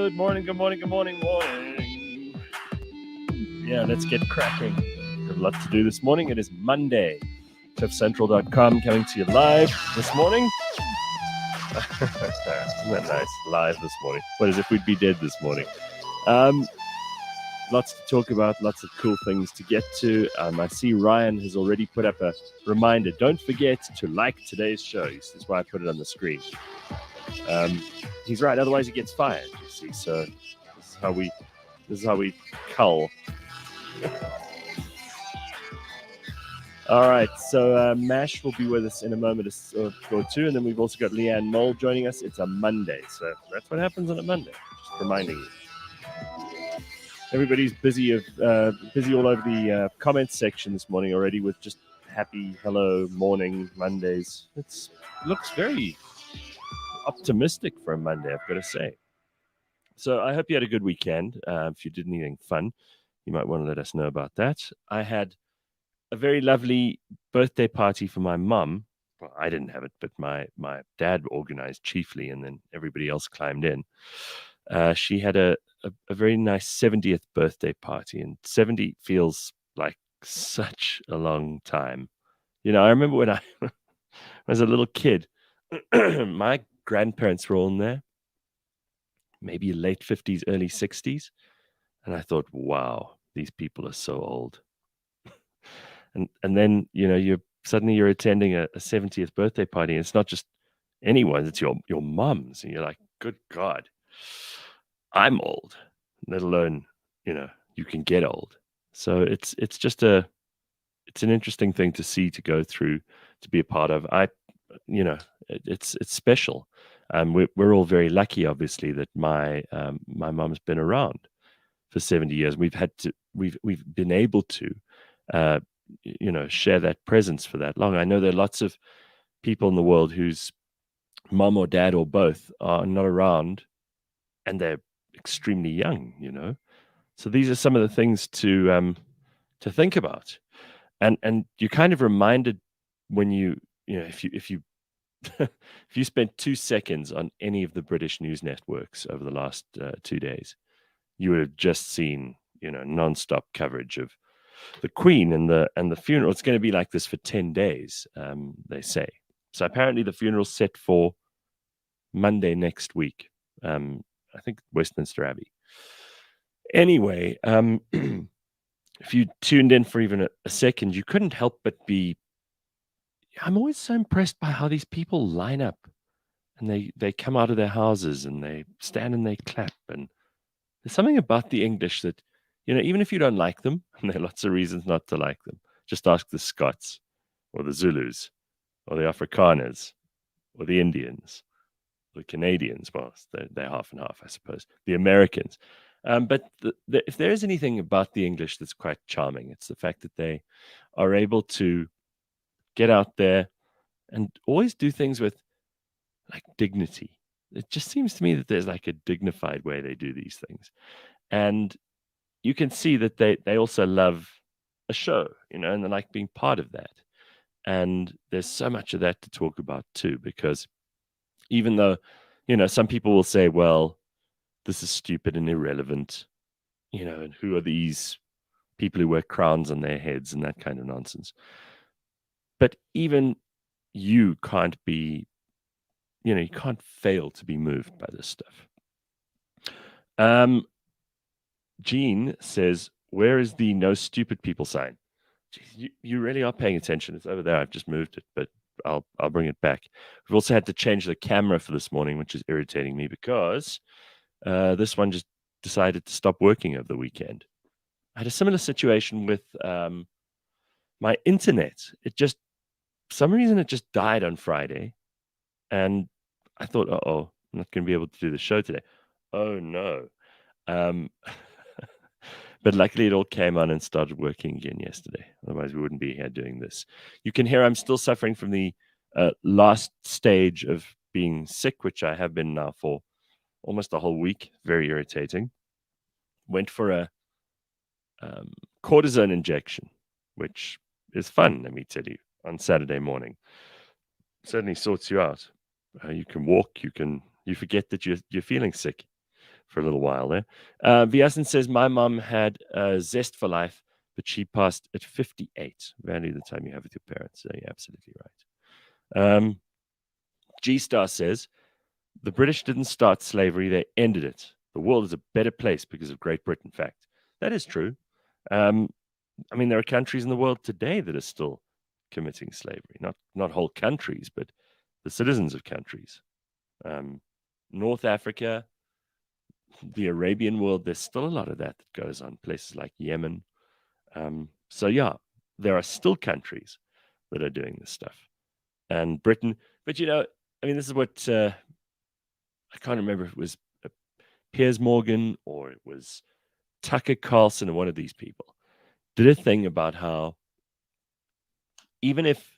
Good morning, good morning, good morning, morning. Yeah, let's get cracking. Got a lot to do this morning. It is Monday. CliffCentral.com coming to you live this morning. Isn't that nice? Live this morning. What as if we'd be dead this morning. Lots to talk about, lots of cool things to get to. I see Ryan has already put up a reminder. Don't forget to like today's show. That's why I put it on the screen. He's right, otherwise he gets fired, you see. So this is how we cull. All right, so Mash will be with us in a moment or two, and then we've also got Leanne Mole joining us. It's a Monday, so that's what happens on a Monday. Just reminding you. Everybody's busy all over the comments section this morning already with just happy hello morning Mondays. It looks very optimistic for a Monday, I've got to say. So I hope you had a good weekend. If you did anything fun, you might want to let us know about that. I had a very lovely birthday party for my mum. Well, I didn't have it, but my dad organized chiefly, and then everybody else climbed in. She had a very nice 70th birthday party, and 70 feels like such a long time. You know, I remember when I was a little kid, my grandparents were all in there, maybe late 50s, early 60s. And I thought, wow, these people are so old. And then, you know, you're attending a 70th birthday party, and it's not just anyone's, it's your mum's. And you're like, good God, I'm old, let alone, you know, you can get old. So it's just it's an interesting thing to see, to go through, to be a part of. It's special. We're all very lucky, obviously, that my mum's been around for 70 years. We've been able to, share that presence for that long. I know there are lots of people in the world whose mum or dad or both are not around, and they're extremely young. You know, so these are some of the things to think about, and you're kind of reminded when if you if you spent 2 seconds on any of the British news networks over the last 2 days, you would have just seen, non-stop coverage of the Queen and the funeral. It's going to be like this for 10 days, they say. So apparently the funeral's set for Monday next week. I think Westminster Abbey. Anyway, if you tuned in for even a second, you couldn't help but be... I'm always so impressed by how these people line up, and they come out of their houses and they stand and they clap. And there's something about the English that, even if you don't like them, and there are lots of reasons not to like them, just ask the Scots or the Zulus or the Afrikaners or the Indians, the Canadians. Well, they're half and half, I suppose. The Americans. But if there is anything about the English that's quite charming, it's the fact that they are able to get out there and always do things with like dignity. It just seems to me that there's like a dignified way they do these things. And you can see that they also love a show, and they like being part of that. And there's so much of that to talk about too, because even though, some people will say, well, this is stupid and irrelevant, and who are these people who wear crowns on their heads and that kind of nonsense. But even you can't be, you can't fail to be moved by this stuff. Jean says, where is the no stupid people sign? Jeez, you really are paying attention. It's over there. I've just moved it, but I'll bring it back. We've also had to change the camera for this morning, which is irritating me because this one just decided to stop working over the weekend. I had a similar situation with my internet. For some reason, it just died on Friday. And I thought, I'm not going to be able to do the show today. Oh, no. But luckily, it all came on and started working again yesterday. Otherwise, we wouldn't be here doing this. You can hear I'm still suffering from the last stage of being sick, which I have been now for almost a whole week. Very irritating. Went for a cortisone injection, which is fun, let me tell you, on Saturday morning. Certainly sorts you out. You can walk. You forget that you're feeling sick. for a little while there. Viasan says, my mom had a zest for life, but she passed at 58. Value the time you have with your parents. So you're absolutely right. G-Star says, the British didn't start slavery, they ended it. The world is a better place because of Great Britain. Fact. That is true. I mean, there are countries in the world today that are still committing slavery. Not whole countries, but the citizens of countries. North Africa, the Arabian world, there's still a lot of that goes on. Places like Yemen. So yeah, there are still countries that are doing this stuff. And Britain, but I mean, this is what I can't remember if it was Piers Morgan or it was Tucker Carlson or one of these people did a thing about how even if,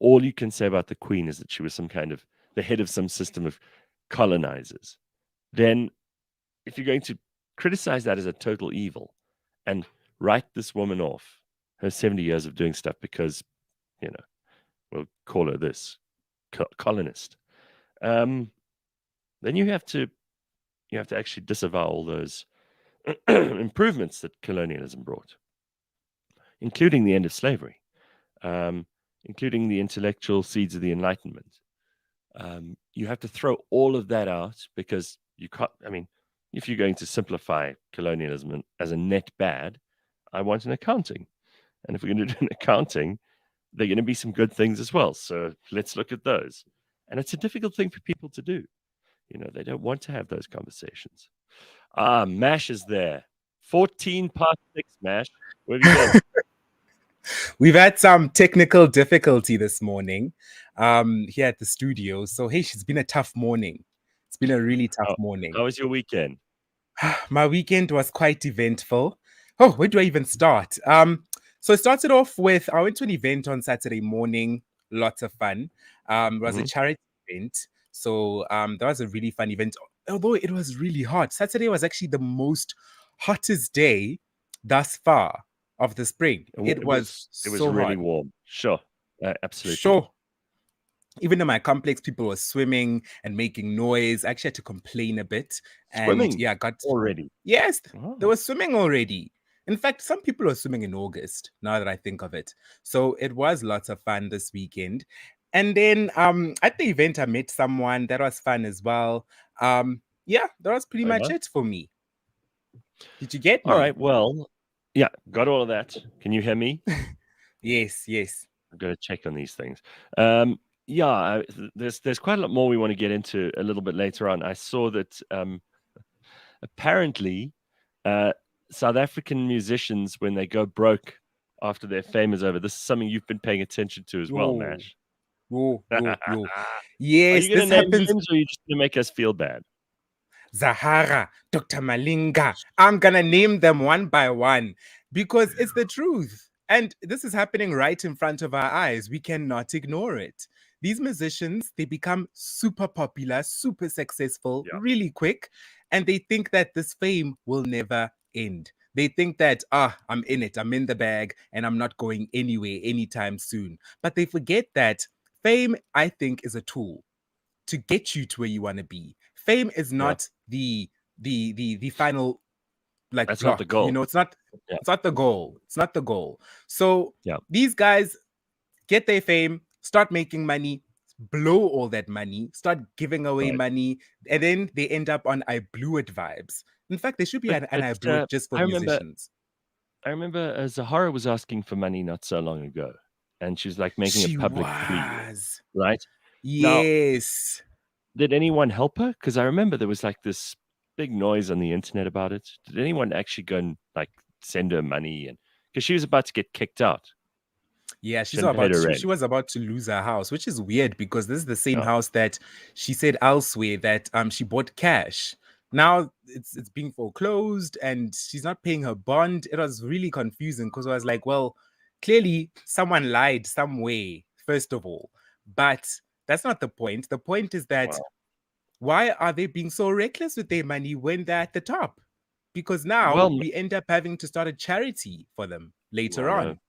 all you can say about the Queen is that she was some kind of the head of some system of colonizers, then if you're going to criticize that as a total evil and write this woman off, her 70 years of doing stuff because, we'll call her this colonist, then you have to actually disavow all those improvements that colonialism brought, including the end of slavery, including the intellectual seeds of the Enlightenment. You have to throw all of that out because you can't. I mean, if you're going to simplify colonialism as a net bad, I want an accounting. And if we're going to do an accounting, there are going to be some good things as well. So let's look at those. And it's a difficult thing for people to do. They don't want to have those conversations. Mash is there. 14 past 6, Mash. Where have you been? We've had some technical difficulty this morning here at the studio. So, hey, it's been a tough morning. It's been a really tough morning. How was your weekend? My weekend was quite eventful. Oh, where do I even start? So it started off with, I went to an event on Saturday morning. Lots of fun. It was a charity event. So that was a really fun event. Although it was really hot. Saturday was actually the most hottest day thus far of the spring. It was really hot. warm. Sure. Absolutely. Sure. Even in my complex, people were swimming and making noise. I actually had to complain a bit. Swimming? And yeah, got already. Yes, they were swimming already. In fact, some people were swimming in August, now that I think of it. So it was lots of fun this weekend. And then at the event, I met someone. That was fun as well. Yeah, that was pretty much it for me. Did you get me? All right, well, yeah, got all of that. Can you hear me? Yes. I'm going to check on these things. Yeah, there's quite a lot more we want to get into a little bit later on. I saw that apparently South African musicians, when they go broke after their fame is over, this is something you've been paying attention to as well, Mash. Yo. Are Yes, you going to name names or are you just going to make us feel bad? Zahara, Dr. Malinga. I'm going to name them one by one because it's the truth. And this is happening right in front of our eyes. We cannot ignore it. These musicians, they become super popular, super successful, really quick. And they think that this fame will never end. They think that, I'm in it, I'm in the bag, and I'm not going anywhere anytime soon. But they forget that fame, I think, is a tool to get you to where you want to be. Fame is not the final that's block. Not the goal. It's not the goal. It's not the goal. So these guys get their fame, start making money, blow all that money, start giving away money, and then they end up on I blew it vibes. In fact, there should be an I blew it just for musicians. I remember Zahara was asking for money not so long ago, and she was like making a public plea, right? Yes. Now, did anyone help her? Because I remember there was like this big noise on the internet about it. Did anyone actually go and like send her money? And because she was about to get kicked out. Yeah, she was about to lose her house, which is weird because this is the same house that she said elsewhere that she bought cash. Now it's being foreclosed and she's not paying her bond. It was really confusing because I was like, well, clearly someone lied some way, first of all. But that's not the point. The point is that why are they being so reckless with their money when they're at the top? Because now we end up having to start a charity for them later on.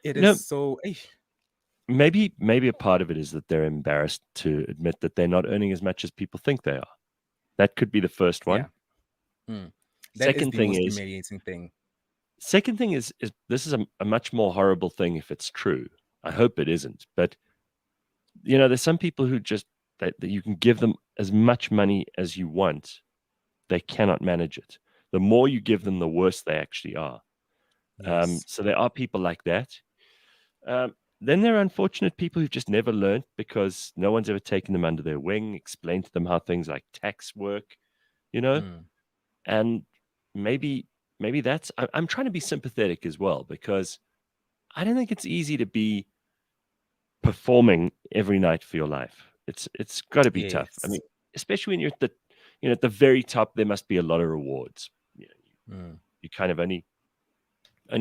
It is so... Maybe a part of it is that they're embarrassed to admit that they're not earning as much as people think they are. That could be the first one. Yeah. That is Second the thing most is, humiliating thing. this is a much more horrible thing if it's true. I hope it isn't. But, you know, there's some people who just, that you can give them as much money as you want. They cannot manage it. The more you give them, the worse they actually are. Yes. So there are people like that. Then there are unfortunate people who've just never learned because no one's ever taken them under their wing, explained to them how things like tax work, you know, Mm. and maybe that's. I'm trying to be sympathetic as well because I don't think it's easy to be performing every night for your life. It's got to be tough. I mean, Yes. especially when you're at the at the very top, there must be a lot of rewards. You know, Mm. you kind of only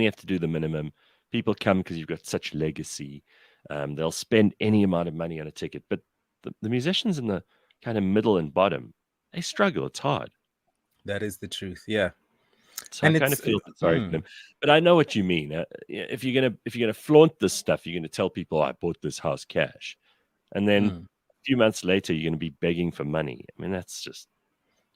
have to do the minimum. People come because you've got such legacy. They'll spend any amount of money on a ticket, but the musicians in the kind of middle and bottom, they struggle. It's hard. That is the truth. Yeah. So I And kind it's of feel sorry for them, but I know what you mean. If you're gonna flaunt this stuff, you're gonna tell people, "I bought this house cash," and then mm. a few months later, you're gonna be begging for money. I mean, that's just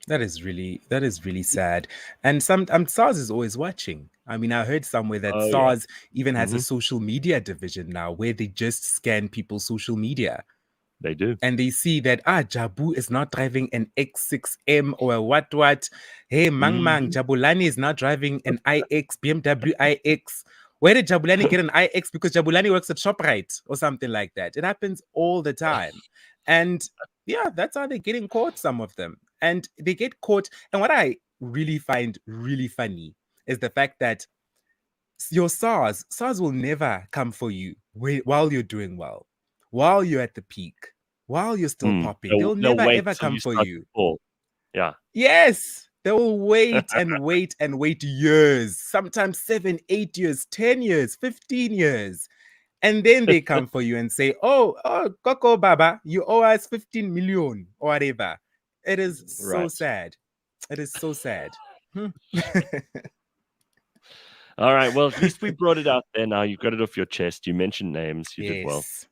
That is really sad. And SARS is always watching. I mean, I heard somewhere that oh yeah, SARS even has a hmm social media division now where they just scan people's social media they do. and they see that Jabu is not driving an X6M or a what. Hey, Mang hmm Jabulani is not driving an iX, BMW iX. Where did Jabulani get an iX? Because Jabulani works at ShopRite or something like that. It happens all the time. And yeah, that's how they're getting caught, some of them. And they get caught. And what I really find really funny is the fact that your SARS will never come for you while you're doing well, while you're at the peak, while you're still popping. They'll They'll never wait ever till come you for start to you. fall. Yeah. Yes, they will wait and wait and wait years, sometimes 7, 8 years, 10 years, 15 years. And then they come for you and say, oh, Coco Baba, you owe us 15 million or whatever. It is so Right. sad. It is so sad. All right. Well, at least we brought it out there now. You've got it off your chest. You mentioned names. You did well. Yes.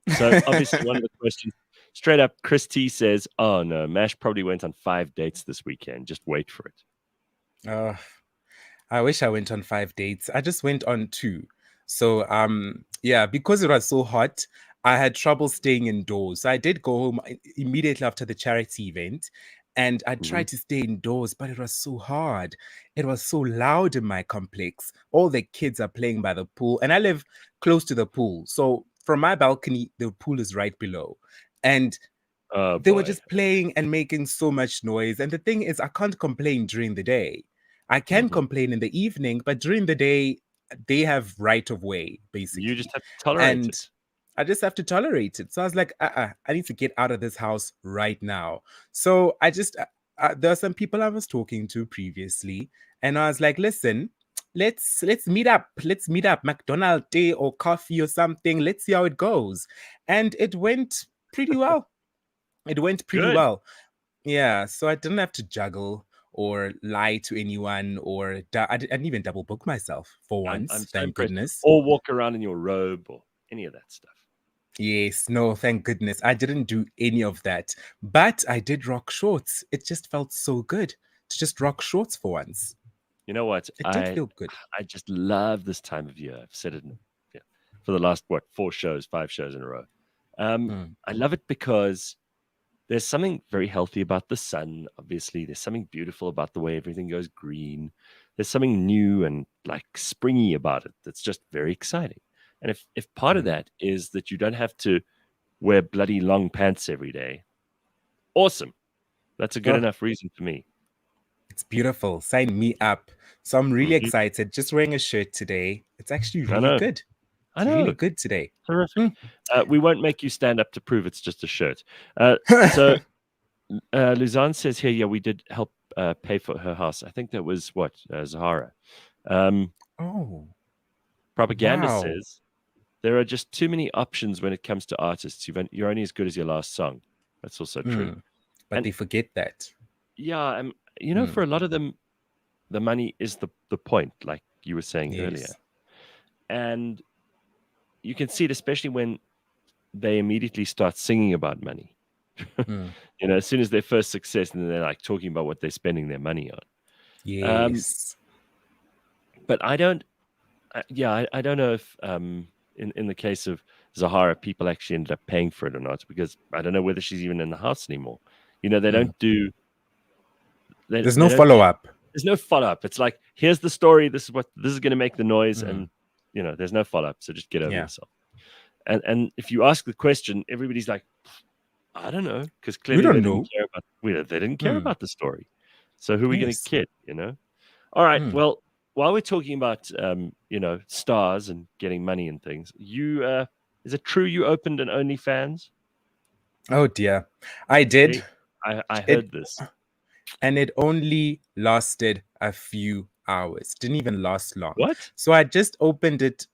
So obviously one of the questions straight up, Chris T says, "Oh no, Mash probably went on 5 dates this weekend. Just wait for it." I wish I went on 5 dates. I just went on 2. So yeah, because it was so hot, I had trouble staying indoors. So I did go home immediately after the charity event and I hmm tried to stay indoors, but it was so hard. It was so loud in my complex. All the kids are playing by the pool and I live close to the pool. So from my balcony, the pool is right below. And Oh they were boy. just playing and making so much noise. And the thing is, I can't complain during the day. I can hmm complain in the evening, but during the day, they have right of way, You just basically. have to tolerate And it. I just have to tolerate it. So I was like, I need to get out of this house right now. So I just, there are some people I was talking to previously, and I was like, listen, let's meet up. Let's meet up, McDonald's day or coffee or something. Let's see how it goes. And it went pretty well. It went pretty Good. well. Yeah, so I didn't have to juggle or lie to anyone or I didn't even double book myself for I'm once, so thank impressed. goodness. Or walk around in your robe or any of that stuff. Yes, no, thank goodness. I didn't do any of that, but I did rock shorts. It just felt so good to just rock shorts for once. You know what? It did feel good. I just love this time of year. I've said it yeah, for the last 5 shows in a row. Mm, I love it because there's something very healthy about the sun. Obviously, there's something beautiful about the way everything goes green. There's something new and like springy about it that's just very exciting. And if part of mm. that is that you don't have to wear bloody long pants every day, awesome. That's a good Oh, enough reason for me. it's beautiful. Sign me up. So I'm really Mhm. excited. Just wearing a shirt today. It's actually I really know. good. I It's really know. good today. Terrific. Mm. We won't make you stand up to prove it's just a shirt. So Luzanne says here, yeah, we did help pay for her house. I think that was what Zahara. Oh, Propaganda wow. says there are just too many options when it comes to artists. You're only as good as your last song. That's also true. Mm. But And they forget that. yeah, Mm. for a lot of them, the money is the point, like you were saying earlier. Yes. And you can see it, especially when they immediately start singing about money. Mm. You know, as soon as their first success, and then they're like talking about what they're spending their money on. Yes. But I don't, I don't know if in the case of Zahara, people actually ended up paying for it or not, because I don't know whether she's even in the house anymore. You know, they don't do. There's They no don't. follow-up. There's no follow-up. It's like, here's the story. This is going to make the noise, and you know, there's no follow-up. So just get over yourself. And if you ask the question, everybody's like, I don't know, because clearly We don't they know. didn't care about. They didn't care about the story. So who are we going to kid? You know. All right. Well, while we're talking about you know, stars and getting money and things, is it true you opened an OnlyFans? Oh dear, I did. I heard this. And it only lasted a few hours. Didn't even last long. What? So I just opened it.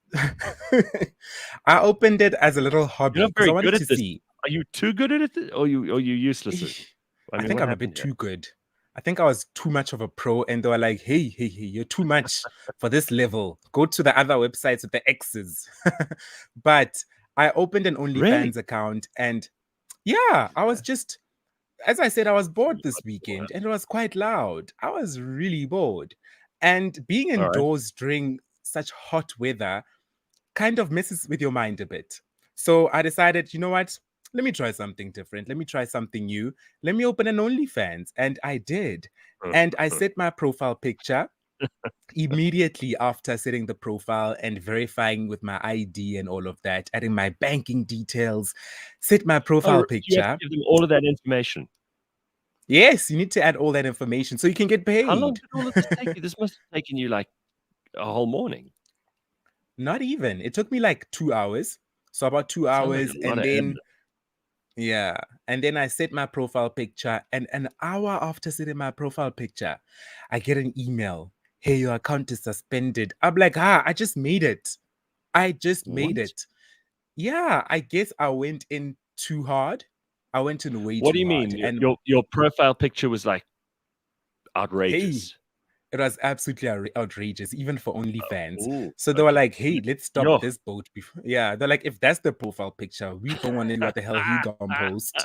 I opened it as a little hobby You're not because I very wanted good to at this. see. Are you too good at it, or you useless? I think I'm a bit too good. I think I was too much of a pro, and they were like, hey, you're too much for this level. Go to the other websites with the X's. But I opened an OnlyFans account, and yeah, I was just, as I said, I was bored this weekend, and it was quite loud. I was really bored. And being indoors during such hot weather kind of messes with your mind a bit. So I decided, you know what? Let me try something different. Let me try something new. Let me open an OnlyFans. And I did. And I set my profile picture immediately after setting the profile and verifying with my ID and all of that, adding my banking details, set my profile picture. You have to give them all of that information. Yes, you need to add all that information so you can get paid. How long did all of this take you? This must have taken you like a whole morning. Not even. It took me like 2 hours. So about 2 hours, and then and then I set my profile picture, and an hour after setting my profile picture, I get an email. Hey, your account is suspended. I'm like, I just made it. I just made it. Yeah, I guess I went in too hard. I went in way too hard. What do you mean? And your profile picture was like outrageous. Hey, it was absolutely outrageous, even for OnlyFans. So they were like, hey, let's stop this boat before. Yeah, they're like, if that's the profile picture, we don't want to know what the hell he gonna post.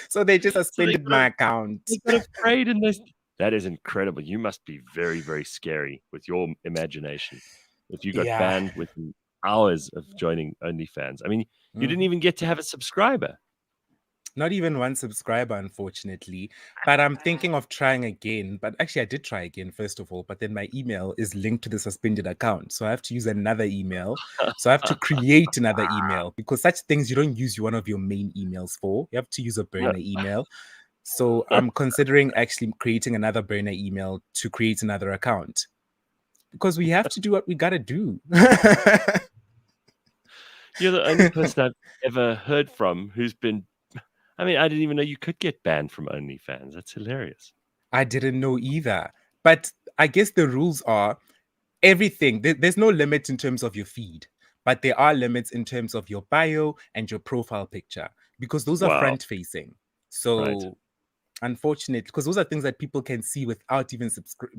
So they just suspended my account. They got afraid in this. That is incredible. You must be very, very scary with your imagination. If you got banned within hours of joining OnlyFans. I mean, you didn't even get to have a subscriber. Not even one subscriber, unfortunately. But I'm thinking of trying again. But actually, I did try again, first of all. But then my email is linked to the suspended account. So I have to use another email. So I have to create another email, because such things you don't use one of your main emails for. You have to use a burner email. So I'm considering actually creating another burner email to create another account, because we have to do what we got to do. You're the only person I've ever heard from who's been... I mean, I didn't even know you could get banned from OnlyFans. That's hilarious. I didn't know either. But I guess the rules are everything. There's no limit in terms of your feed, but there are limits in terms of your bio and your profile picture, because those are front facing. So unfortunately, because those are things that people can see without even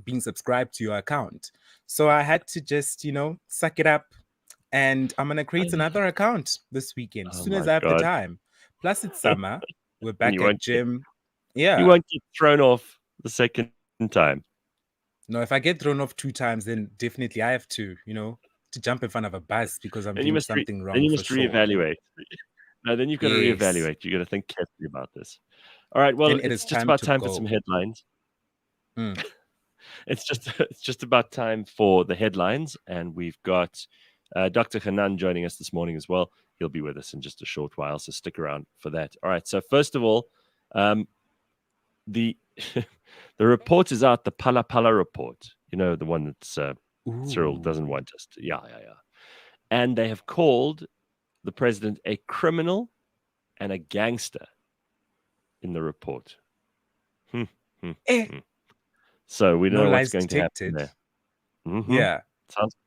being subscribed to your account. So I had to just, suck it up. And I'm going to create another account this weekend, as soon as I have the time. Plus, it's summer. We're back at gym. Yeah. You won't get thrown off the second time. No, if I get thrown off 2 times, then definitely I have to, to jump in front of a bus because I'm doing something wrong. Then you must reevaluate. No, then you've got to reevaluate. You've got to think carefully about this. All right. Well, it's just about time for some headlines. It's just about time for the headlines, and we've got Dr. Hanan joining us this morning as well. He'll be with us in just a short while, so stick around for that. All right. So first of all, the the report is out, the Pala Pala report. You know, the one that's Cyril doesn't want us to. Yeah. And they have called the president a criminal and a gangster in the report. So we don't know what's going to happen there. Yeah.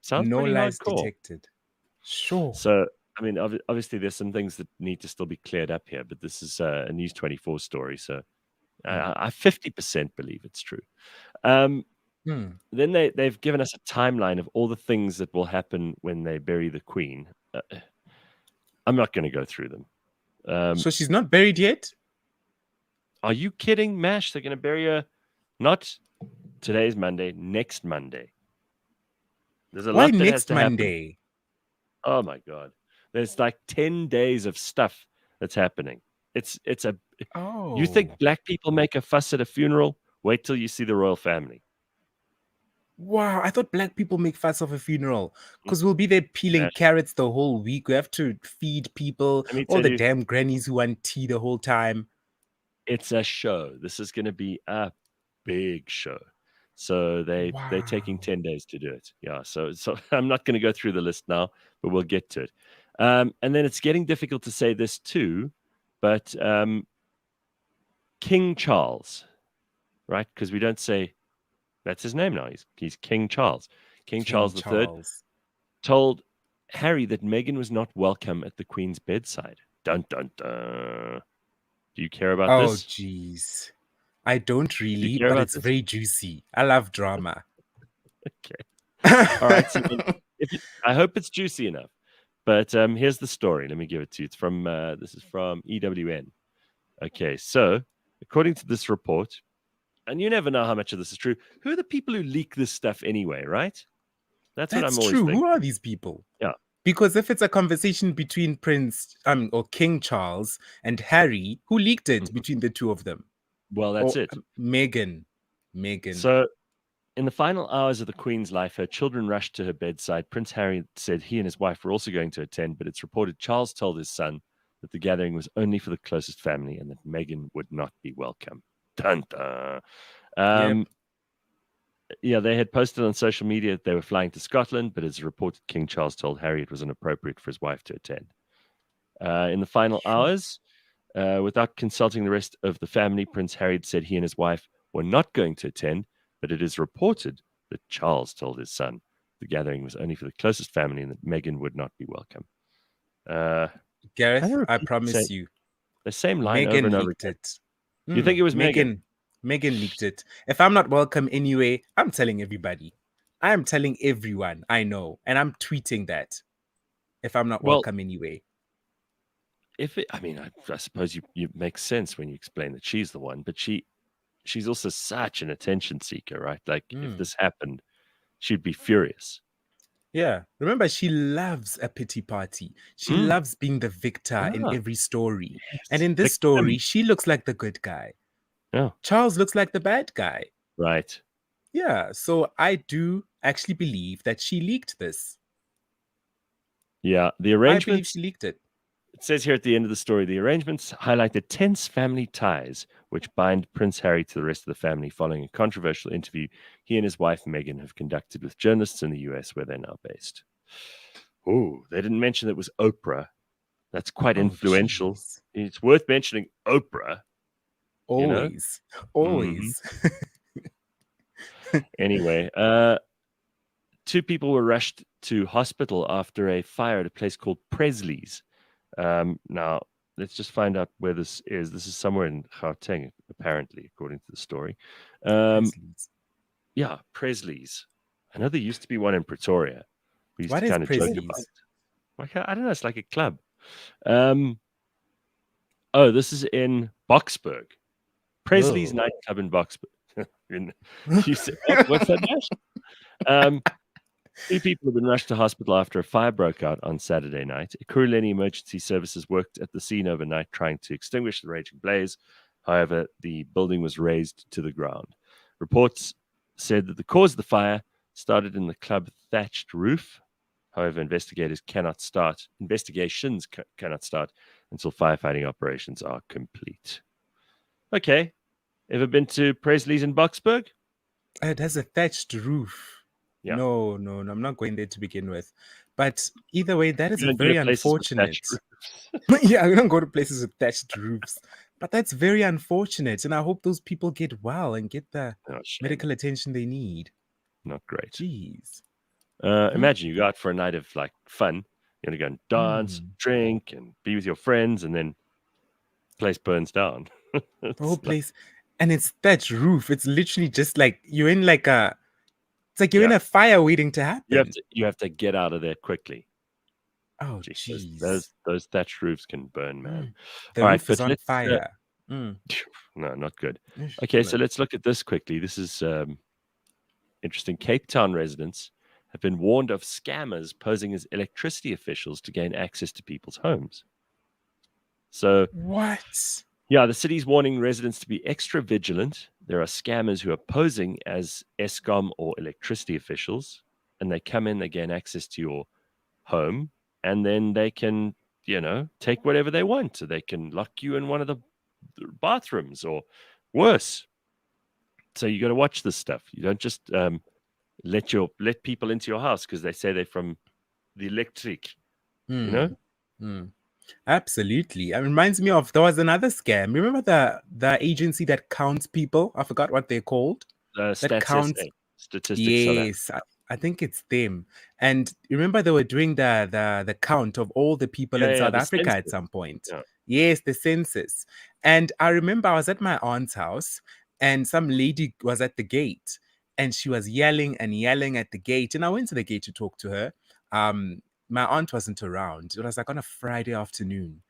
Sounds no pretty lies hardcore. Detected. Sure. So, I mean, obviously there's some things that need to still be cleared up here, but this is a News 24 story, so I 50% believe it's true. Then they've given us a timeline of all the things that will happen when they bury the Queen. I'm not going to go through them. So she's not buried yet? Are you kidding, Mash? They're going to bury her not today's Monday, next Monday. There's a Why lot that has next to happen. Monday? Oh my God. There's like 10 days of stuff that's happening. You think black people make a fuss at a funeral? Wait till you see the royal family. Wow, I thought black people make fuss of a funeral because we'll be there peeling carrots the whole week. We have to feed people, all the damn grannies who want tea the whole time. It's a show. This is going to be a big show. So they're taking 10 days to do it. Yeah. So I'm not going to go through the list now, but we'll get to it. And then it's getting difficult to say this too, but King Charles, right? Because we don't say that's his name now. He's King Charles. King Charles III told Harry that Meghan was not welcome at the Queen's bedside. Dun, dun, dun. Do you care about this? Oh, jeez. I don't really, but it's very juicy. I love drama. Okay. All right. So I hope it's juicy enough. But here's the story. Let me give it to you. It's from this is from EWN. Okay. So according to this report, and you never know how much of this is true. Who are the people who leak this stuff anyway, right? That's what I'm always true. thinking. Who are these people? Yeah. Because if it's a conversation between or King Charles and Harry, who leaked it between the two of them? Well, that's it. Meghan. So in the final hours of the Queen's life, her children rushed to her bedside. Prince Harry said he and his wife were also going to attend, but it's reported Charles told his son that the gathering was only for the closest family and that Meghan would not be welcome. Dun, dun. Yeah, they had posted on social media that they were flying to Scotland, but as reported, King Charles told Harry it was inappropriate for his wife to attend. In the final hours, without consulting the rest of the family, Prince Harry said he and his wife were not going to attend, but it is reported that Charles told his son the gathering was only for the closest family and that Meghan would not be welcome. Gareth, I promise you. The same line over and over again. You think it was Meghan? Meghan leaked it. If I'm not welcome anyway, I'm telling everybody. I'm telling everyone I know. And I'm tweeting that. If I'm not welcome anyway. I suppose you make sense when you explain that she's the one, but she's also such an attention seeker, right? Like if this happened, she'd be furious. Yeah. Remember, she loves a pity party. She loves being the victor in every story. Yes. And in this story, she looks like the good guy. Yeah. Charles looks like the bad guy. Right. Yeah. So I do actually believe that she leaked this. Yeah. The arrangements. I believe she leaked it. It says here at the end of the story, the arrangements highlight the tense family ties which bind Prince Harry to the rest of the family following a controversial interview he and his wife Meghan have conducted with journalists in the US where they're now based. Oh, they didn't mention that it was Oprah. That's quite influential. Geez. It's worth mentioning Oprah. Always. Anyway, 2 people were rushed to hospital after a fire at a place called Presley's. Now, let's just find out where this is. This is somewhere in Gauteng, apparently, according to the story. Yeah, Presley's. I know there used to be one in Pretoria. We used to kind of joke about it. Like, I don't know. It's like a club. This is in Boksburg. Presley's nightclub in Boksburg. You said, what's that, Nash? 2 people have been rushed to hospital after a fire broke out on Saturday night. Ekurhuleni Emergency Services worked at the scene overnight trying to extinguish the raging blaze. However, the building was razed to the ground. Reports said that the cause of the fire started in the club thatched roof. However, investigations cannot start until firefighting operations are complete. Okay. Ever been to Presley's in Boksburg? It has a thatched roof. Yeah. No, I'm not going there to begin with. But either way, that is very unfortunate. Yeah, we don't go to places with thatched roofs. But that's very unfortunate. And I hope those people get well and get the medical attention they need. Not great. Jeez. Imagine you go out for a night of like fun. You're going to go and dance, drink, and be with your friends, and then the place burns down. The whole place. And it's thatched roof. It's literally just like you're in like a... It's like you're in a fire waiting to happen. You have to get out of there quickly. Oh, Gee, jeez. those thatched roofs can burn, man. Mm. The All right, roof is but on let's. fire. Mm. No, not good. Ish, Okay, so no. let's look at this quickly. This is interesting. Cape Town residents have been warned of scammers posing as electricity officials to gain access to people's homes. So, What? yeah, the city's warning residents to be extra vigilant. There are scammers who are posing as Eskom or electricity officials, and they come in, they gain access to your home, and then they can, take whatever they want. So they can lock you in one of the bathrooms or worse. So you got to watch this stuff. You don't just let people into your house because they say they're from the electric. You know, Mm. Mm. Absolutely. It reminds me of there was another scam. Remember the agency that counts people? I forgot what they're called. That Stats counts. SA, Statistics South Africa. Yes, I think it's them. And remember they were doing the count of all the people in Yeah, South the Africa at census. some point. Yeah. Yes, the census. And I remember I was at my aunt's house and some lady was at the gate and she was yelling and yelling at the gate. And I went to the gate to talk to her. My aunt wasn't around. It was like on a Friday afternoon.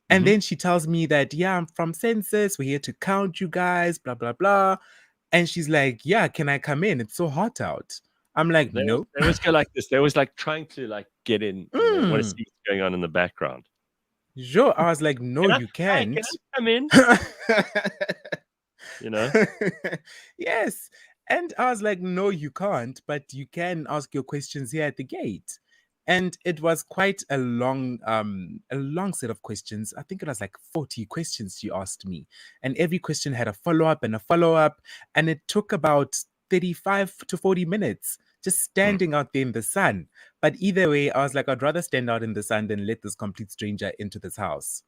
And Mhm. then she tells me that, yeah, I'm from census. We're here to count you guys, blah, blah, blah. And she's like, yeah, can I come in? It's so hot out. I'm like, no. They always go like this. They always like trying to like get in, and they want to Mm, see what's going on in the background. sure. I was like, no, Can I? you Hi, can can't. I come in? You know. Yes. And I was like, no, you can't, but you can ask your questions here at the gate. And it was quite a long set of questions. I think it was like 40 questions she asked me. And every question had a follow-up and a follow-up. And it took about 35 to 40 minutes just Hmm. standing out there in the sun. But either way, I was like, I'd rather stand out in the sun than let this complete stranger into this house.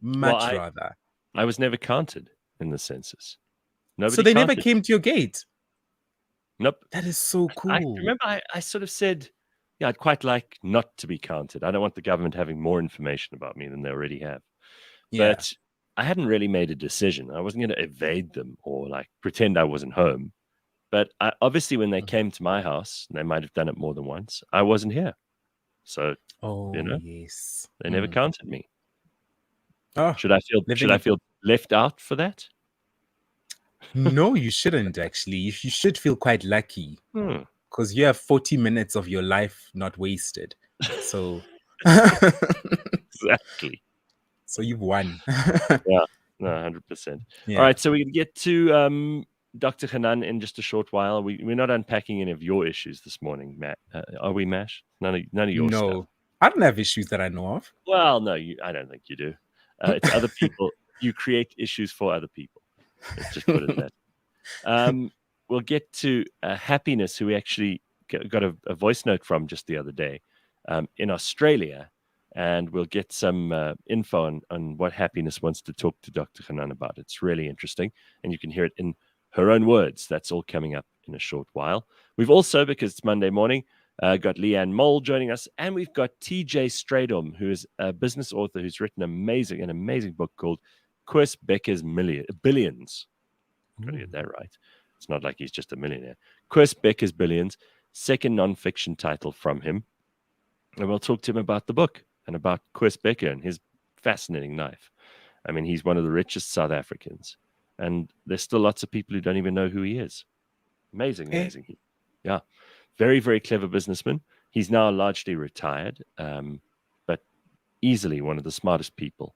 Well, Much rather. I was never counted in the census. So Nobody they never counted. came to your gate. Nope. That is so I cool. remember I sort of said, yeah, I'd quite like not to be counted. I don't want the government having more information about me than they already have. Yeah. But I hadn't really made a decision. I wasn't going to evade them or like pretend I wasn't home. But obviously, when they Mm. came to my house, and they might have done it more than once, I wasn't here. So, you Oh, know, yes. they never counted me. Oh, Should I living. feel left out for that? No, you shouldn't actually. You should feel quite lucky Hmm. because you have 40 minutes of your life not wasted. So, Exactly. so you've won. Yeah. No, 100%. All Yeah. right, so we can get to Dr. Hanan in just a short while. We're not unpacking any of your issues this morning, Matt. Are we, Mash? None of your stuff. No, I don't have issues that I know of. Well, no, I don't think you do. It's other people. You create issues for other people. Let's just put it that. We'll get to Happiness, who we actually got a voice note from just the other day in Australia. And we'll get some info on what Happiness wants to talk to Dr. Hanan about. It's really interesting. And you can hear it in her own words. That's all coming up in a short while. We've also, because it's Monday morning, got Leanne Mole joining us. And we've got TJ Strydom, who is a business author who's written an amazing book called Koos Bekker's Billions. Got to get that right. It's not like he's just a millionaire. Kris Bekker's Billions, second non-fiction title from him. And we'll talk to him about the book and about Kris Bekker and his fascinating life. I mean, he's one of the richest South Africans. And there's still lots of people who don't even know who he is. Amazing. Yeah. Very, very clever businessman. He's now largely retired, but easily one of the smartest people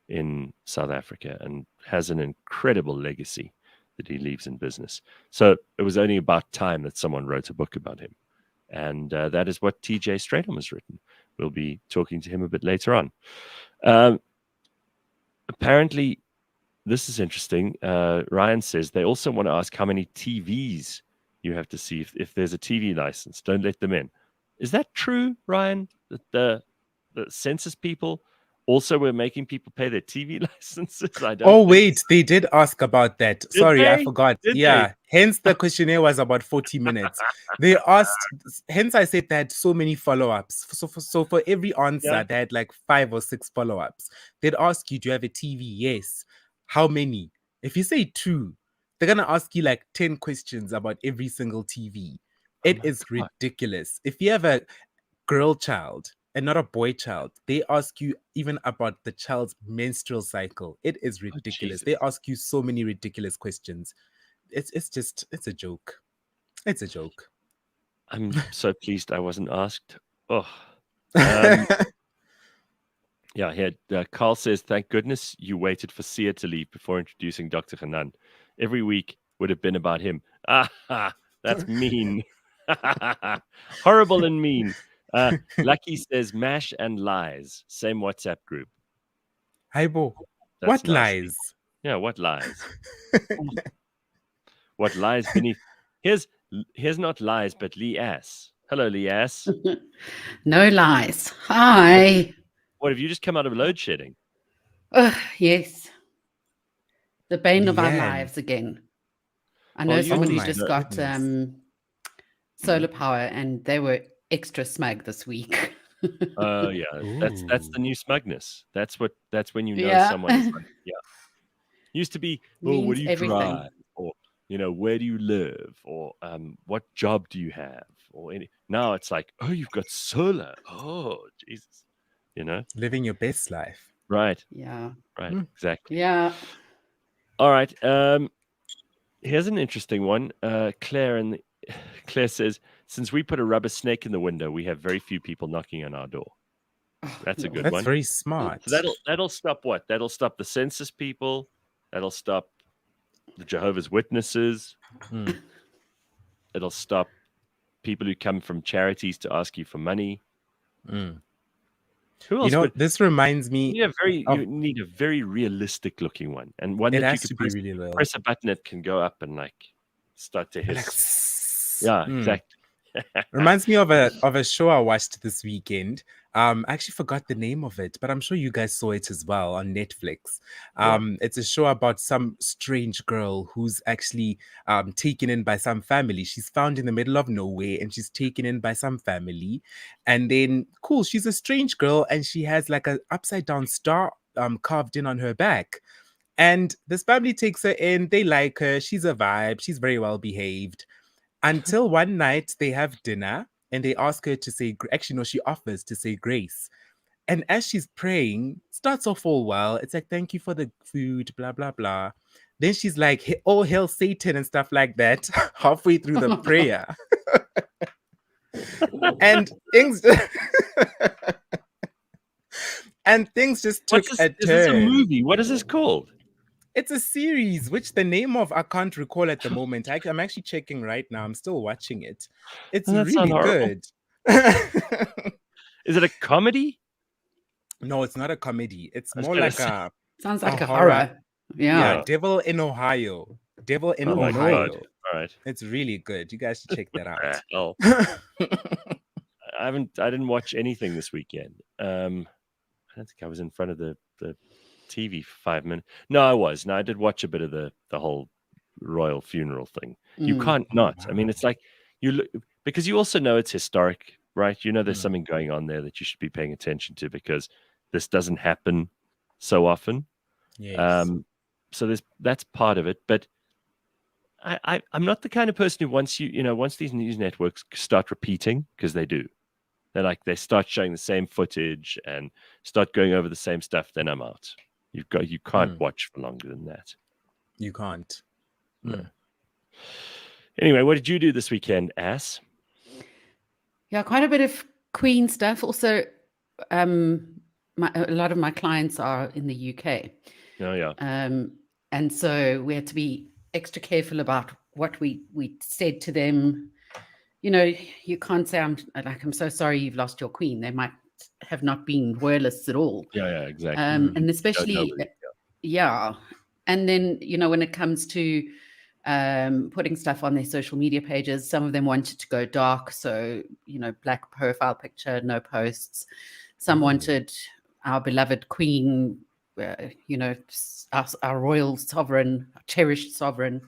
in South Africa and has an incredible legacy that he leaves in business. So it was only about time that someone wrote a book about him. And that is what TJ Strydom has written. We'll be talking to him a bit later on. Apparently, this is interesting. Ryan says they also want to ask how many TVs you have to see if there's a TV license. Don't let them in. Is that true, Ryan? That the census people also were making people pay their TV licenses? I don't Oh, think wait, so. they did ask about that. Did Sorry, I they? forgot. Did they? Yeah, hence the questionnaire was about 40 minutes. They asked, hence I said they had so many follow-ups. So for every answer, Yeah. they had like 5 or 6 follow-ups. They'd ask you, do you have a TV? Yes. How many? If you say 2, they're going to ask you like 10 questions about every single TV. Oh It my is God. ridiculous. If you have a girl child, and not a boy child. They ask you even about the child's menstrual cycle. It is ridiculous. Jesus. They ask you so many ridiculous questions. It's a joke. It's a joke. I'm so pleased I wasn't asked. Oh. Yeah, here, Carl says, thank goodness you waited for Sia to leave before introducing Dr. Hanan. Every week would have been about him. Ah, that's mean. Horrible and mean. Lucky says, mash and lies. Same WhatsApp group. Haibo, That's what nice. lies? Yeah, what lies? What lies beneath? Here's not lies, but Lee Ass. Hello, Lee Ass. No lies. Hi. What, have you just come out of load shedding? Yes. The bane of our Leanne. lives again. I know Well, someone Oh who my just got goodness. solar power, and they were extra smug this week. Oh yeah, that's the Ooh. new smugness. That's when you know Yeah. someone is like, yeah. Used to be, oh, what Means do you everything. drive? Or, where do you live? Or what job do you have? Or any. Now it's like, oh, you've got solar. Oh, Jesus. Living your best life. Right, Yeah. right, exactly. Yeah. All right. Here's an interesting one. Claire says, since we put a rubber snake in the window, we have very few people knocking on our door. That's a good That's one. very smart. So that'll stop what? That'll stop the census people. That'll stop the Jehovah's Witnesses. Mm. It'll stop people who come from charities to ask you for money. Mm. Who else? This reminds me. You need a very realistic looking one, and one It that you has can to be really low. press a button. It can go up and start to hiss. Like, Yeah, exactly. Reminds me of a show I watched this weekend. I actually forgot the name of it, but I'm sure you guys saw it as well on Netflix. It's a show about some strange girl who's actually taken in by some family. She's found in the middle of nowhere and she's taken in by some family. And then, cool, she's a strange girl and she has like an upside down star carved in on her back. And this family takes her in. They like her. She's a vibe. She's very well behaved. Until one night they have dinner and they ask her to say, actually, no, she offers to say grace. And as she's praying, starts off all well. It's like, thank you for the food, blah, blah, blah. Then she's like, oh, hail Satan and stuff like that, halfway through the prayer. And things just took a turn. Is this a movie? What is this called? It's a series, which the name of I can't recall at the moment. I'm actually checking right now. I'm still watching it. It's really good. Is it a comedy? No, it's not a comedy. It's more like a... Sounds like a horror. Yeah. Devil in Ohio. Devil in Oh my Ohio. God. All right. It's really good. You guys should check that out. Well, I didn't watch anything this weekend. I don't think I was in front of the TV for 5 minutes. No, I was. No, I did watch a bit of the whole royal funeral thing. You can't not. I mean, it's like you look, because you also know it's historic, right? You know there's something going on there that you should be paying attention to because this doesn't happen so often. Yes. So that's part of it. But I'm not the kind of person who once these news networks start repeating, because they do. They start showing the same footage and start going over the same stuff, then I'm out. You can't watch for longer than that. You can't. No. Anyway, what did you do this weekend, ass? Yeah, quite a bit of Queen stuff. Also, a lot of my clients are in the UK. Oh yeah. And so we had to be extra careful about what we said to them. You can't say I'm so sorry you've lost your queen. They might have not been royalists at all. Yeah, exactly. And especially, and then when it comes to putting stuff on their social media pages, some of them wanted to go dark, so black profile picture, no posts. Some wanted our beloved queen, our royal sovereign, cherished sovereign,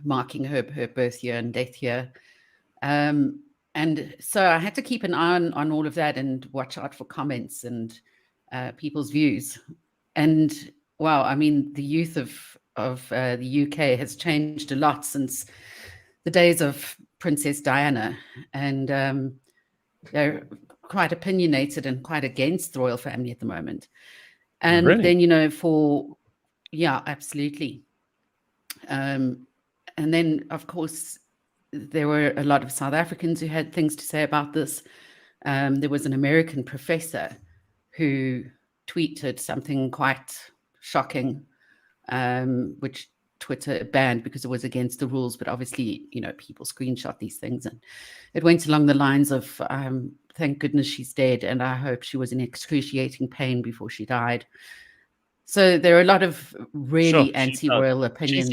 marking her birth year and death year. And so I had to keep an eye on all of that and watch out for comments and people's views. And wow, I mean, the youth of the UK has changed a lot since the days of Princess Diana. And quite opinionated and quite against the royal family at the moment. And Really? then, yeah, absolutely. And then, of course, there were a lot of South Africans who had things to say about this. There was an American professor who tweeted something quite shocking, which Twitter banned because it was against the rules. But obviously, people screenshot these things, and it went along the lines of, thank goodness she's dead, and I hope she was in excruciating pain before she died. So there are a lot of really anti-royal opinions.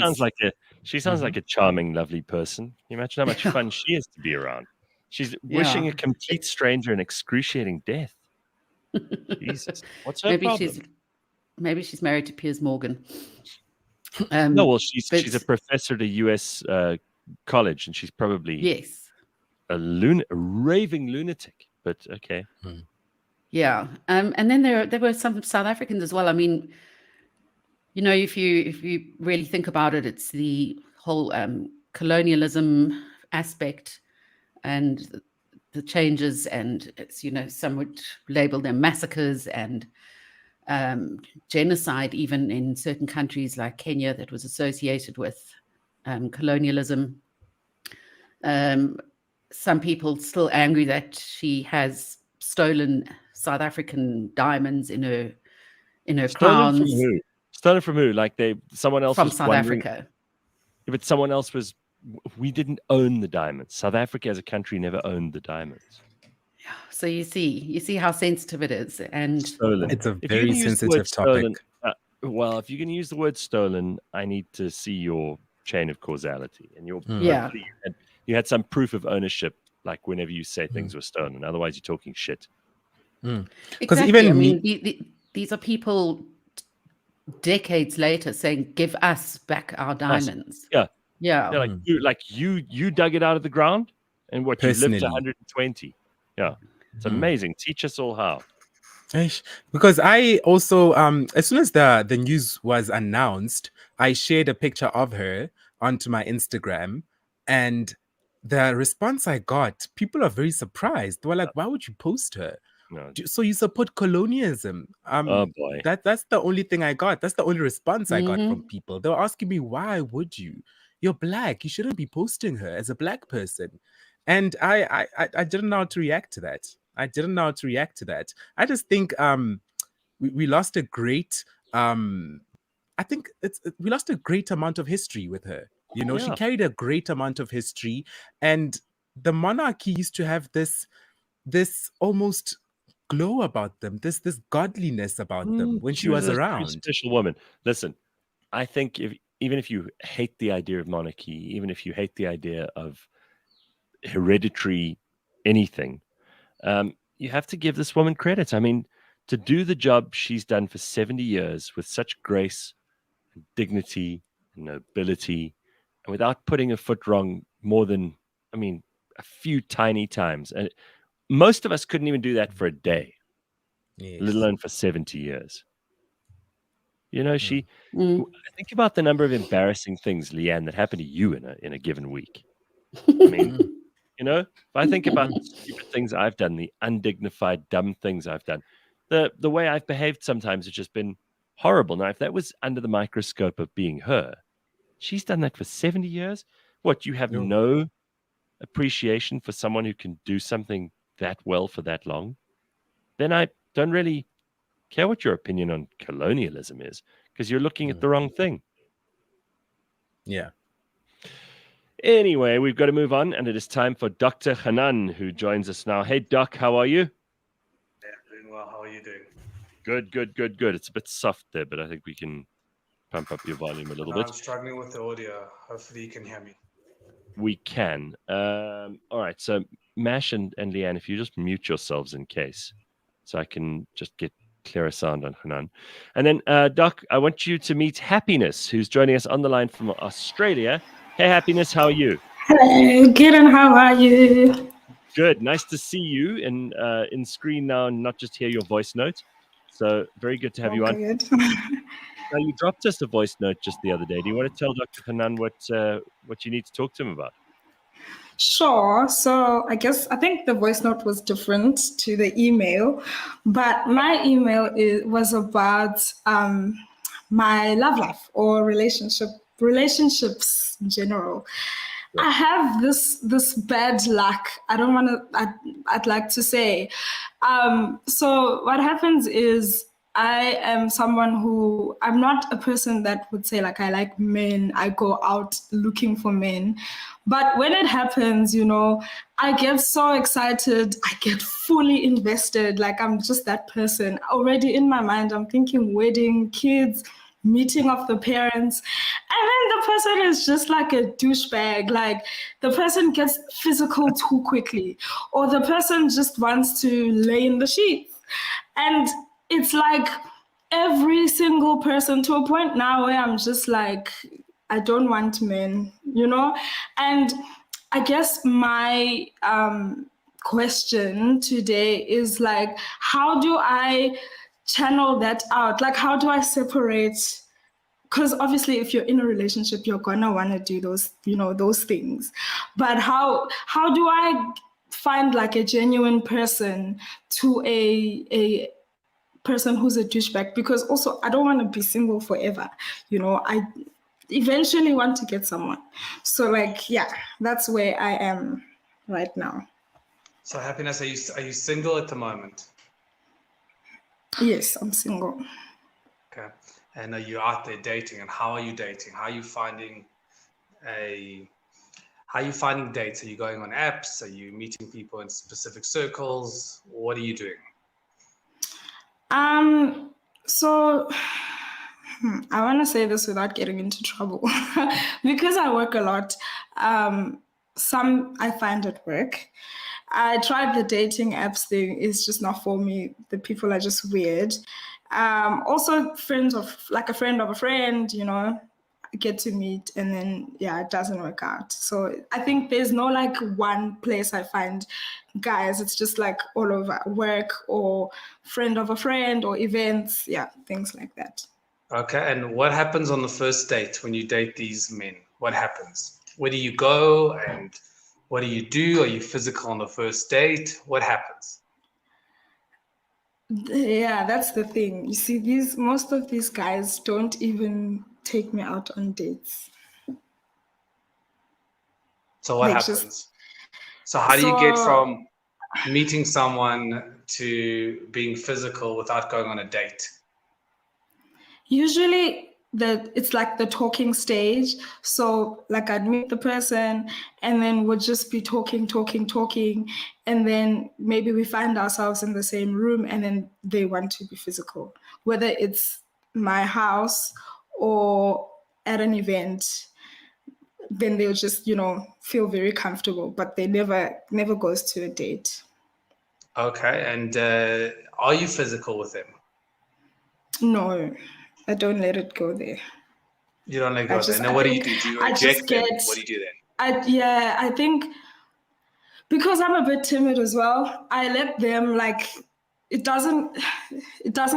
She sounds like a charming, lovely person. Can you imagine how much fun she is to be around? She's wishing a complete stranger an excruciating death. Jesus, what's her problem? Maybe she's married to Piers Morgan. No, well, she's a professor at a US college, and she's probably a raving lunatic. But okay. Yeah, and then there were some South Africans as well. I mean, if you really think about it, it's the whole colonialism aspect and the changes, and it's, some would label them massacres and genocide, even in certain countries like Kenya, that was associated with colonialism. Some people still angry that she has stolen South African diamonds in her crowns. From who? Stolen from who? Like someone else from was South Africa. Yeah, but someone else was. We didn't own the diamonds. South Africa as a country never owned the diamonds. Yeah. So you see how sensitive it is, and stolen. It's a very sensitive topic. Well, if you're going to use the word stolen, I need to see your chain of causality, and you had some proof of ownership, like whenever you say things were stolen. Otherwise, you're talking shit. Because even these are people decades later saying, "Give us back our diamonds." Yeah. You dug it out of the ground, and what, you lived to 120. Yeah, it's amazing. Teach us all how. Because I also, as soon as the news was announced, I shared a picture of her onto my Instagram, and the response I got, people are very surprised. They were like, "Why would you post her? No. So you support colonialism?" Oh boy, that's the only thing I got. That's the only response I got from people. They were asking me, "Why would you? You're black. You shouldn't be posting her as a black person." And I didn't know how to react to that. I just think we lost a great we lost a great amount of history with her. She carried a great amount of history, and the monarchy used to have this almost glow about them, this godliness about them when she was around. Special woman. Listen, I think even if you hate the idea of monarchy, even if you hate the idea of hereditary anything, you have to give this woman credit. I mean, to do the job she's done for 70 years with such grace and dignity and nobility, and without putting a foot wrong more than, a few tiny times. And most of us couldn't even do that for a day, let alone for 70 years. She. Think about the number of embarrassing things, Leanne, that happened to you in a given week. I mean, if I think about the stupid things I've done, the undignified, dumb things I've done, the way I've behaved sometimes has just been horrible. Now, if that was under the microscope of being her, she's done that for 70 years. What, you have no appreciation for someone who can do something that well for that long? Then I don't really care what your opinion on colonialism is, because you're looking at the wrong thing. Yeah. Anyway, we've got to move on, and it is time for Dr. Hanan, who joins us now. Hey, Doc, how are you? Yeah, doing well. How are you doing? Good. It's a bit soft there, but I think we can pump up your volume a little bit. I'm struggling with the audio. Hopefully you can hear me. We can. All right, so Mash and Leanne, if you just mute yourselves in case, so I can just get clearer sound on Hanan. And then, Doc, I want you to meet Happiness, who's joining us on the line from Australia. Hey, Happiness, how are you? Hello, good, and how are you? Good. Nice to see you in screen now and not just hear your voice note. So very good to have you on. Good. Now, you dropped us a voice note just the other day. Do you want to tell Dr. Hanan what you need to talk to him about? Sure. So I think the voice note was different to the email, but my email was about my love life or relationships in general. I have this bad luck. I don't want to. I'd like to say. So what happens is I am someone who I'm not a person that would say like I like men. I go out looking for men, but when it happens, I get so excited. I get fully invested. Like I'm just that person already in my mind. I'm thinking wedding, kids, meeting of the parents, and then the person is just like a douchebag. Like the person gets physical too quickly, or the person just wants to lay in the sheets. And it's like every single person to a point now where I'm just like, I don't want men, And I guess my question today is like, how do I channel that out? Like, how do I separate? Because obviously, if you're in a relationship, you're gonna want to do those things. But how do I find like a genuine person to a person who's a douchebag? Because also, I don't want to be single forever. I eventually want to get someone. So like, yeah, that's where I am right now. So Happiness, are you single at the moment? Yes, I'm single. Okay. And are you out there dating? And how are you dating? How are you finding dates? Are you going on apps? Are you meeting people in specific circles? What are you doing? So I want to say this without getting into trouble because I work a lot. Some I find at work. I tried the dating apps thing. It's just not for me. The people are just weird. Also friends of like a friend of a friend, get to meet, and then it doesn't work out. So I think there's no like one place I find guys. It's just like all over work or friend of a friend or events, things like that. Okay, and what happens on the first date when you date these men? What happens? Where do you go and what do you do? Are you physical on the first date? What happens? Yeah, that's the thing. You see, most of these guys don't even take me out on dates. So what happens? So how do you get from meeting someone to being physical without going on a date? Usually it's like the talking stage. So like I'd meet the person and then we'd just be talking. And then maybe we find ourselves in the same room and then they want to be physical, whether it's my house or at an event. Then they'll just, feel very comfortable, but they never goes to a date. Okay. And are you physical with them? No, I don't let it go there. You don't let it go there. And then what do you do? Do you reject them? What do you do then? I think because I'm a bit timid as well, I let them it doesn't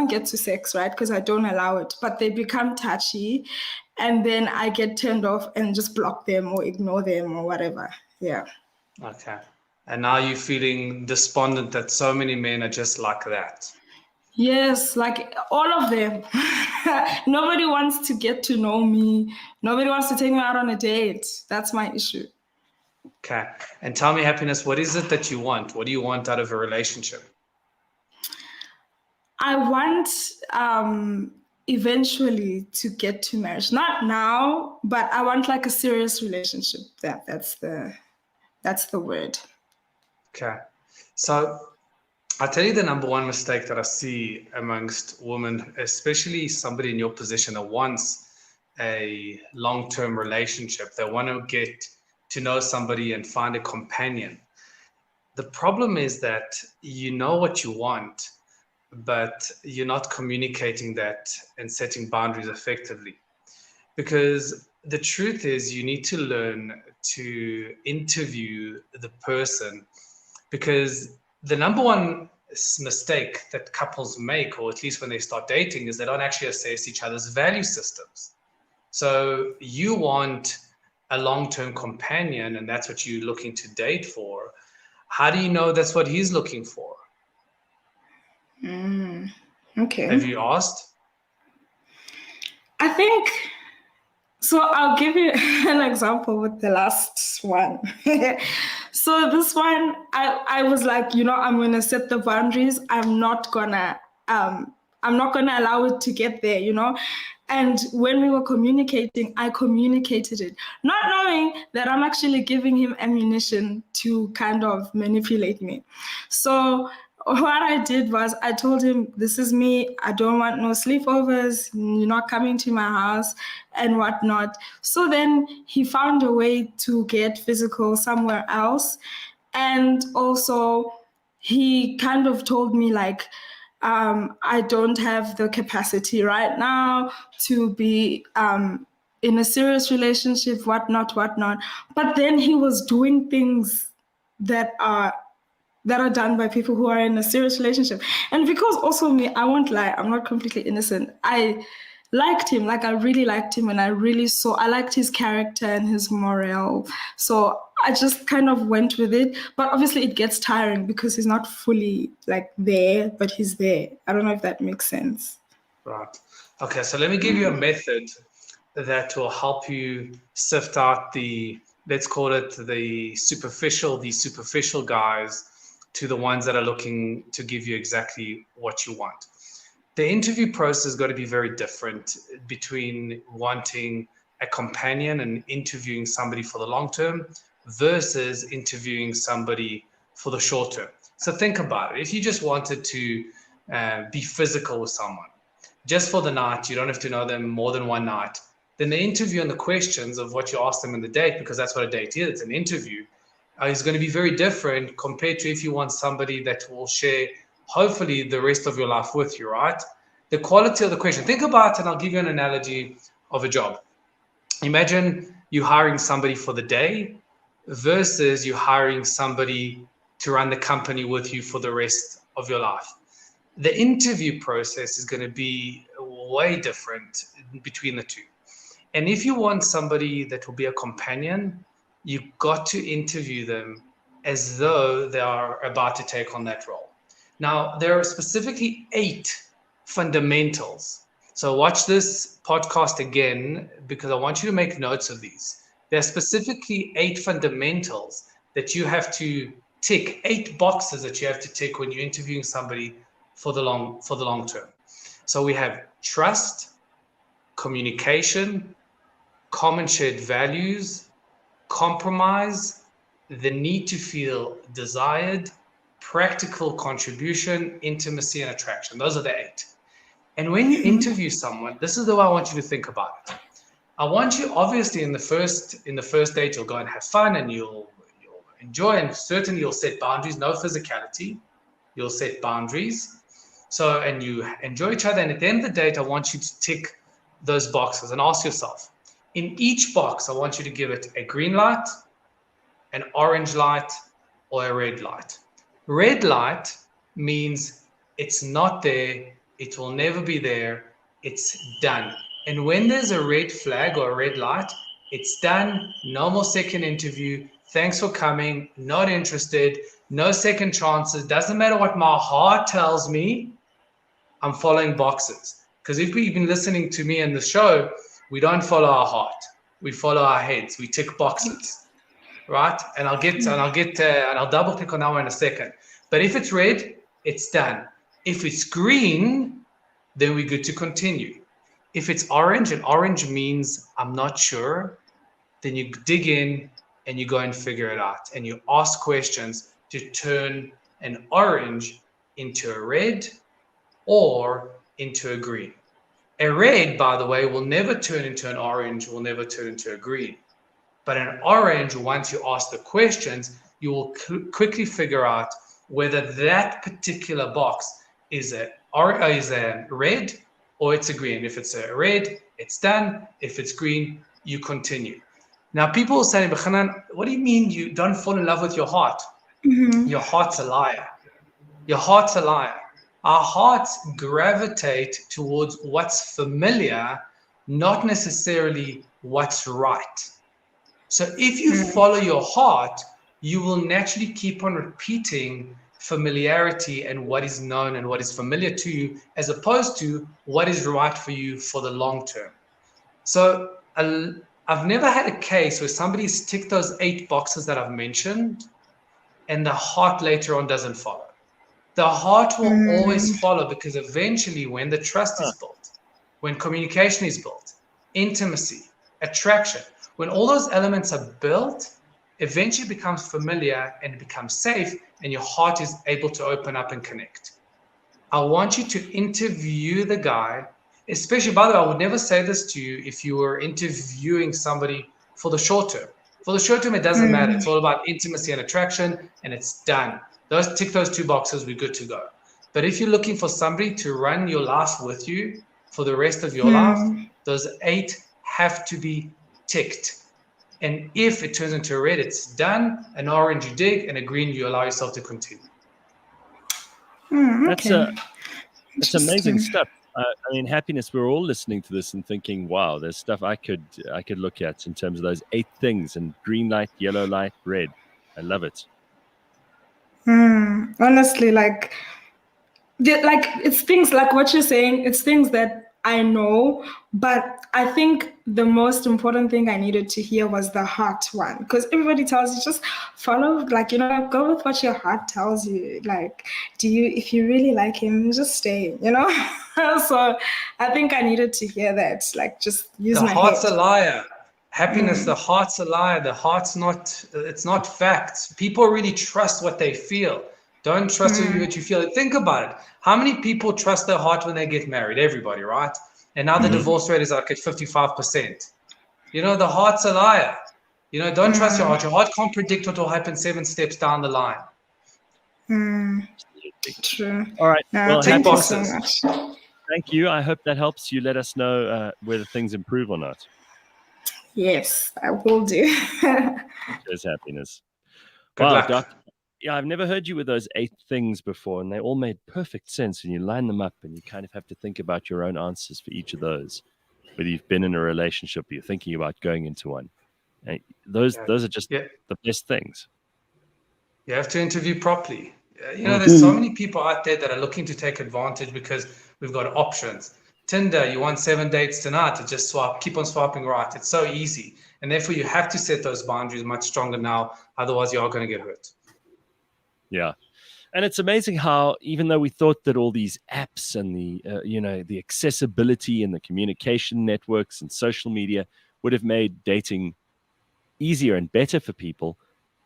get to sex, right? Because I don't allow it, but they become touchy and then I get turned off and just block them or ignore them or whatever. Yeah. Okay. And now you're feeling despondent that so many men are just like that. Yes, like all of them. Nobody wants to get to know me. Nobody wants to take me out on a date. That's my issue. Okay. And tell me, Happiness, what is it that you want? What do you want out of a relationship? I want eventually to get to marriage. Not now, but I want like a serious relationship. That's the word. Okay. So I'll tell you the number one mistake that I see amongst women, especially somebody in your position that wants a long-term relationship. They want to get to know somebody and find a companion. The problem is that you know what you want, but you're not communicating that and setting boundaries effectively. Because the truth is you need to learn to interview the person, because the number one mistake that couples make, or at least when they start dating, is they don't actually assess each other's value systems. So you want a long-term companion and that's what you're looking to date for, how do you know that's what he's looking for? Okay. Have you asked? I think so. I'll give you an example with the last one. So this one, I was like, I'm gonna set the boundaries. I'm not gonna allow it to get there, And when we were communicating, I communicated it, not knowing that I'm actually giving him ammunition to kind of manipulate me. So what I did was I told him, this is me. I don't want no sleepovers. You're not coming to my house and whatnot. So then he found a way to get physical somewhere else. And also he kind of told me like, I don't have the capacity right now to be in a serious relationship, whatnot. But then he was doing things that are done by people who are in a serious relationship. And because also me, I won't lie, I'm not completely innocent. I liked him, like I really liked him, and I liked his character and his morale. So I just kind of went with it. But obviously it gets tiring because he's not fully like there, but he's there. I don't know if that makes sense. Right. Okay, so let me give you a method that will help you sift out let's call it the superficial guys to the ones that are looking to give you exactly what you want. The interview process has got to be very different between wanting a companion and interviewing somebody for the long term versus interviewing somebody for the short term. So think about it. If you just wanted to be physical with someone, just for the night, you don't have to know them more than one night, then the interview and the questions of what you ask them in the date, because that's what a date is, it's an interview, is going to be very different compared to if you want somebody that will share, hopefully, the rest of your life with you, right? The quality of the question. Think about it, and I'll give you an analogy of a job. Imagine you hiring somebody for the day versus you hiring somebody to run the company with you for the rest of your life. The interview process is going to be way different between the two. And if you want somebody that will be a companion, you've got to interview them as though they are about to take on that role. Now, there are specifically 8 fundamentals. So watch this podcast again because I want you to make notes of these. There are specifically 8 fundamentals that you have to tick, 8 boxes that you have to tick when you're interviewing somebody for the long term. So we have trust, communication, common shared values, compromise, the need to feel desired, practical contribution, intimacy, and attraction. Those are the 8. And when you interview someone, this is the way I want you to think about it. I want you, obviously, in the first date, you'll go and have fun and you'll enjoy, and certainly you'll set boundaries, no physicality. You'll set boundaries. So, and you enjoy each other. And at the end of the date, I want you to tick those boxes and ask yourself, in each box, I want you to give it a green light, an orange light, or a red light. Red light means it's not there, it will never be there, it's done. And when there's a red flag or a red light, it's done, no more second interview, thanks for coming, not interested, no second chances, doesn't matter what my heart tells me, I'm following boxes. Because if you've been listening to me in the show, we don't follow our heart, we follow our heads, we tick boxes, right? And I'll double click on that one in a second. But if it's red, it's done. If it's green, then we're good to continue. If it's orange, and orange means I'm not sure, then you dig in and you go and figure it out. And you ask questions to turn an orange into a red or into a green. A red, by the way, will never turn into an orange, will never turn into a green. But an orange, once you ask the questions, you will quickly figure out whether that particular box is a red or it's a green. If it's a red, it's done. If it's green, you continue. Now, people will say, Hanan, what do you mean you don't fall in love with your heart? Mm-hmm. Your heart's a liar. Your heart's a liar. Our hearts gravitate towards what's familiar, not necessarily what's right. So if you follow your heart, you will naturally keep on repeating familiarity and what is known and what is familiar to you, as opposed to what is right for you for the long term. So I've never had a case where somebody's ticked those 8 boxes that I've mentioned and the heart later on doesn't follow. The heart will always follow, because eventually when the trust is built, when communication is built, intimacy, attraction, when all those elements are built, eventually it becomes familiar and it becomes safe, and your heart is able to open up and connect. I want you to interview the guy, especially, by the way, I would never say this to you if you were interviewing somebody for the short term. For the short term, it doesn't matter. It's all about intimacy and attraction, and it's done. Tick those 2 boxes, we're good to go. But if you're looking for somebody to run your life with you for the rest of your life, those 8 have to be ticked. And if it turns into a red, it's done. An orange you dig, and a green you allow yourself to continue. That's amazing stuff. I mean, happiness. We're all listening to this and thinking, "Wow, there's stuff I could look at in terms of those 8 things." And green light, yellow light, red. I love it. Honestly, it's things like what you're saying. It's things that I know, but I think the most important thing I needed to hear was the heart one, because everybody tells you just follow, go with what your heart tells you. If you really like him, just stay, So I think I needed to hear that, just use my head. The heart's a liar. Happiness, the heart's a liar. The heart's it's not facts. People really trust what they feel. Don't trust what you feel. Think about it. How many people trust their heart when they get married? Everybody, right? And now the divorce rate is at 55%. The heart's a liar. Don't trust your heart. Your heart can't predict what will happen 7 steps down the line. True. All right. Well, thank you so much. Thank you. I hope that helps you let us know whether things improve or not. Yes, I will do. There's happiness. Good Wow, luck. Doc. Yeah, I've never heard you with those 8 things before, and they all made perfect sense when you line them up, and you kind of have to think about your own answers for each of those. Whether you've been in a relationship, or you're thinking about going into one. And those are just the best things. You have to interview properly. There's so many people out there that are looking to take advantage because we've got options. Tinder, you want 7 dates tonight to just keep on swiping right. It's so easy. And therefore you have to set those boundaries much stronger now. Otherwise you are going to get hurt. Yeah. And it's amazing how, even though we thought that all these apps and the accessibility and the communication networks and social media would have made dating easier and better for people,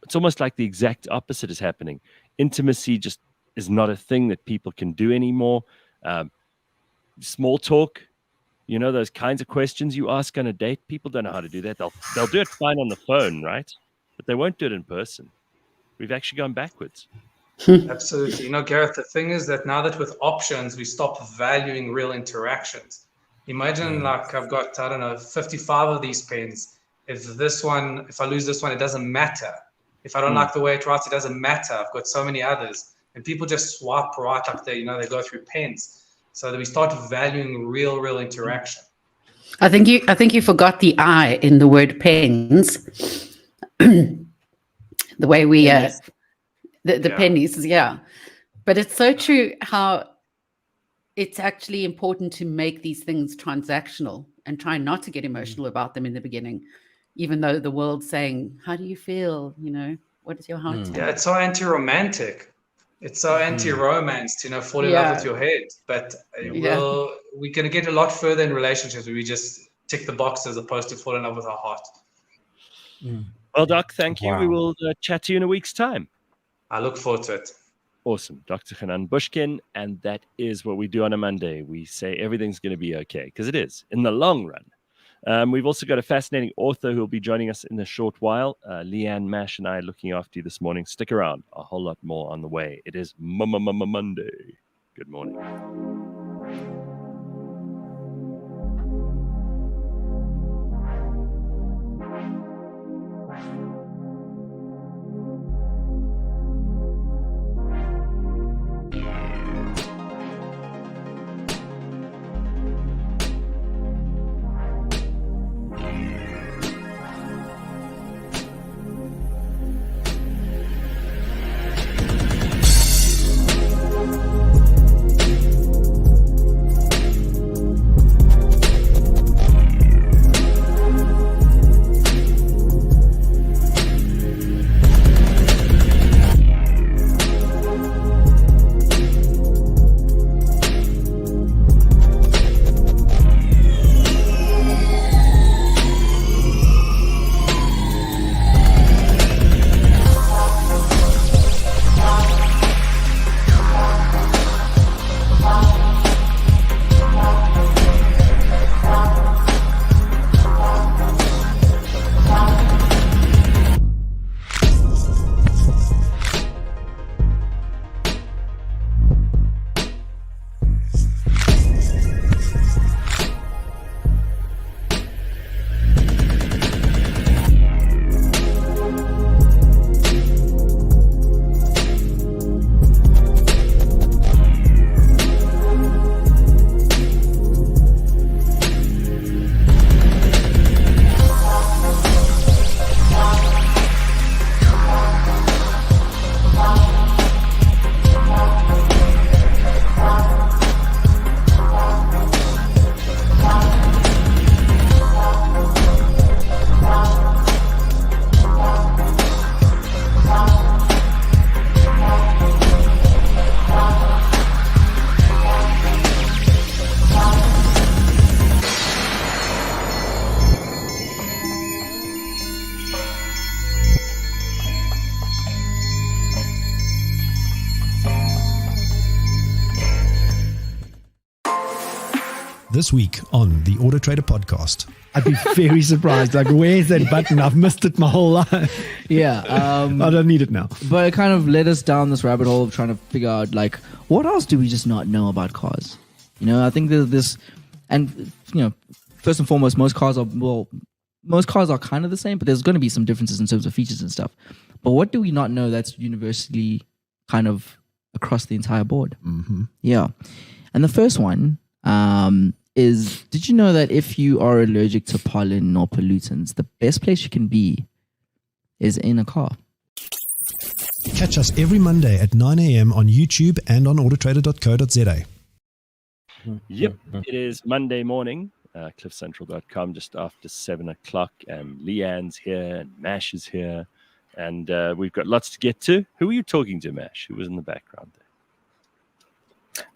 it's almost like the exact opposite is happening. Intimacy just is not a thing that people can do anymore. Small talk, those kinds of questions you ask on a date, people don't know how to do that. They'll do it fine on the phone, right? But they won't do it in person. We've actually gone backwards. Absolutely. Gareth, the thing is that now that with options, we stop valuing real interactions. Imagine I've got, 55 of these pens. If I lose this one, it doesn't matter. If I don't like the way it writes, it doesn't matter. I've got so many others. And people just swipe right up there, they go through pens. So that we start valuing real interaction. I think you forgot the I in the word pens. The way we the pennies, but it's so true how it's actually important to make these things transactional and try not to get emotional about them in the beginning, even though the world's saying, how do you feel, what is your heart telling? It's so anti-romantic. It's so anti-romance to fall in love with your head. But we're going to get a lot further in relationships where we just tick the box as opposed to fall in love with our heart. Well, Doc, thank you. We will chat to you in a week's time. I look forward to it. Awesome. Dr. Hanan Bushkin. And that is what we do on a Monday. We say everything's going to be okay, because it is in the long run. We've also got a fascinating author who will be joining us in a short while. Leanne Mash and I are looking after you this morning. Stick around. A whole lot more on the way. It is Monday. Good morning. This week on the Autotrader podcast. I'd be very surprised. Like, where's that button? I've missed it my whole life. Yeah. I don't need it now. But it kind of led us down this rabbit hole of trying to figure out, like, what else do we just not know about cars? You know, I think there's this, and, you know, first and foremost, most cars are kind of the same, but there's going to be some differences in terms of features and stuff. But what do we not know that's universally kind of across the entire board? Mm-hmm. Yeah. And the first one is, did you know that if you are allergic to pollen or pollutants, the best place you can be is in a car? Catch us every Monday at 9 a.m. on YouTube and on autotrader.co.za. Yep, it is Monday morning, cliffcentral.com, just after 7 o'clock, and Leanne's here, and Mash is here, and we've got lots to get to. Who are you talking to, Mash? Who was in the background there?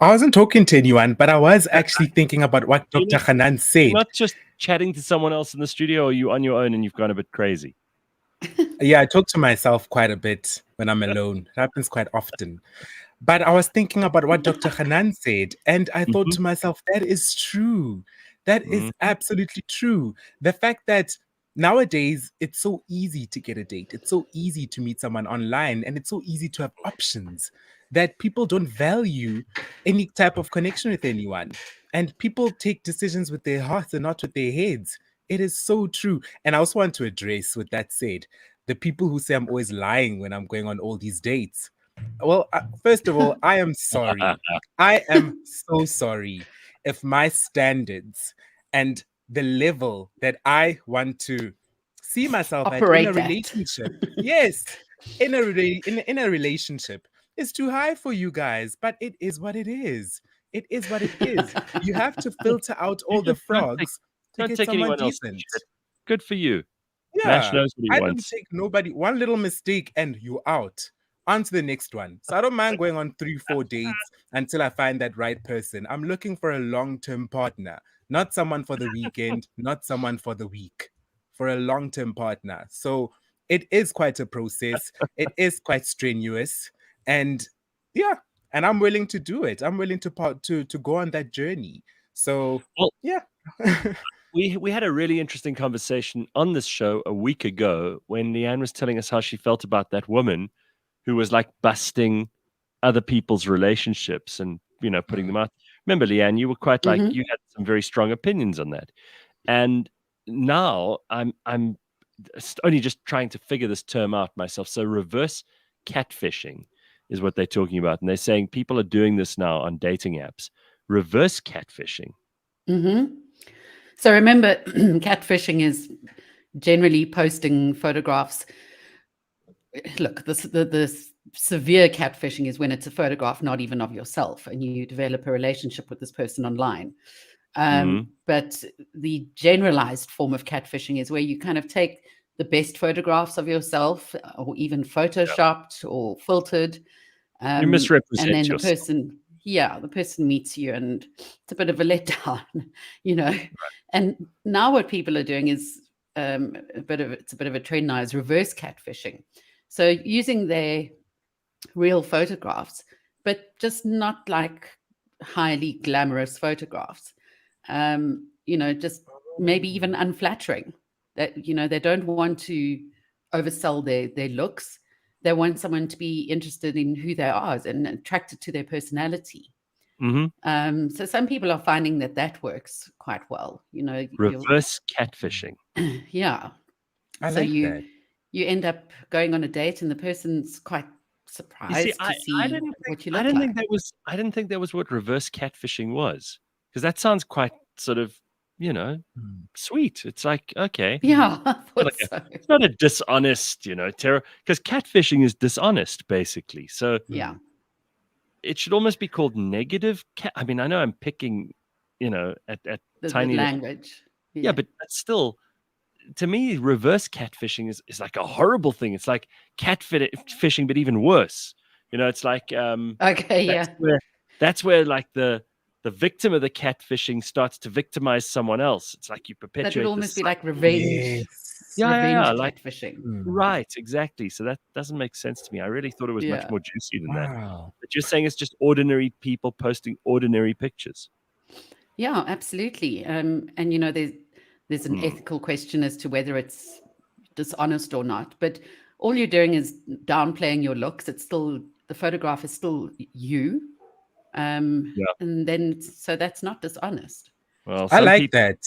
I wasn't talking to anyone, but I was actually thinking about what Dr. Hanan said. You're not just chatting to someone else in the studio, or are you on your own and you've gone a bit crazy? Yeah, I talk to myself quite a bit when I'm alone. It happens quite often. But I was thinking about what Dr. Hanan said, and I thought to myself, that is true. That is absolutely true. The fact that nowadays it's so easy to get a date, it's so easy to meet someone online, and it's so easy to have options that people don't value any type of connection with anyone. And people take decisions with their hearts and not with their heads. It is so true. And I also want to address, with that said, the people who say I'm always lying when I'm going on all these dates. Well, first of all, I am sorry. I am so sorry if my standards and the level that I want to see myself at in a relationship, yes, in a relationship, is too high for you guys. But it is what it is. It is what it is. You have to filter out all the frogs to get someone decent. Good for you. Yeah, Mash knows what he wants. Don't take nobody. One little mistake and you're out. On to the next one. So I don't mind going on 3-4 dates until I find that right person. I'm looking for a long-term partner, not someone for the weekend, not someone for the week, for a long-term partner. So it is quite a process. It is quite strenuous, and yeah, and I'm willing to do it. I'm willing to go on that journey. So yeah. We had a really interesting conversation on this show a week ago when Leanne was telling us how she felt about that woman who was like busting other people's relationships and, you know, putting them out. Remember, Leanne, you were quite like, you had some very strong opinions on that. And now I'm only just trying to figure this term out myself. So reverse catfishing is what they're talking about. And they're saying people are doing this now on dating apps. Reverse catfishing. So remember, catfishing is generally posting photographs. Look, the severe catfishing is when it's a photograph, not even of yourself, and you develop a relationship with this person online. But the generalized form of catfishing is where you kind of take the best photographs of yourself, or even photoshopped or filtered. You misrepresent and then yourself. the person meets you, and it's a bit of a letdown, you know. Right. And now what people are doing is it's a bit of a trend now, is reverse catfishing. So using their real photographs, but just not like highly glamorous photographs. You know, just maybe even unflattering. That, you know, they don't want to oversell their looks. They want someone to be interested in who they are and attracted to their personality. So some people are finding that works quite well. You know, reverse catfishing. Yeah. I like that. You end up going on a date, and the person's quite surprised to see what you look like. I didn't think that was what reverse catfishing was, because that sounds quite sort of, you know, sweet. It's like, okay, yeah, I thought so. It's not a dishonest, you know, terror, because catfishing is dishonest basically. So yeah, it should almost be called negative cat. I mean, I know I'm picking, you know, at tiny the language. Yeah, but that's still, to me, reverse catfishing is like a horrible thing. It's like catfishing, but even worse. You know, it's like that's where like the victim of the catfishing starts to victimize someone else. It's like you perpetuate. That would almost be like revenge. Yes. Yeah, like catfishing. Right, exactly. So that doesn't make sense to me. I really thought it was much more juicy than that. But you're saying it's just ordinary people posting ordinary pictures. Yeah, absolutely. And there's an ethical question as to whether it's dishonest or not. But all you're doing is downplaying your looks. It's still, the photograph is still you. And then so that's not dishonest. Well, I like that.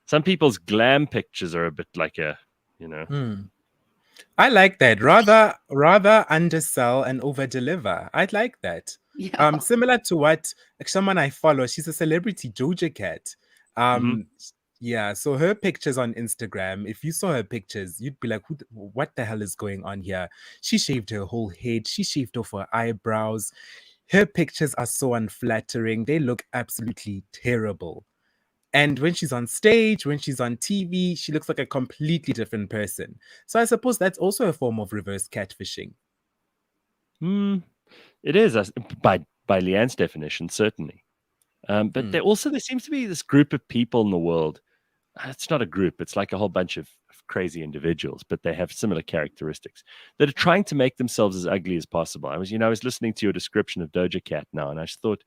Some people's glam pictures are a bit like I like that. Rather undersell and over deliver. I'd like that. Yeah. Similar to what someone I follow, she's a celebrity, Doja Cat. Yeah, so her pictures on Instagram, if you saw her pictures, you'd be like, what the hell is going on here? She shaved her whole head. She shaved off her eyebrows. Her pictures are so unflattering. They look absolutely terrible. And when she's on stage, when she's on TV, she looks like a completely different person. So I suppose that's also a form of reverse catfishing. It is, by Leanne's definition, certainly. But there seems to be this group of people in the world. It's not a group. It's like a whole bunch of crazy individuals, but they have similar characteristics that are trying to make themselves as ugly as possible. I was listening to your description of Doja Cat now, and I just thought,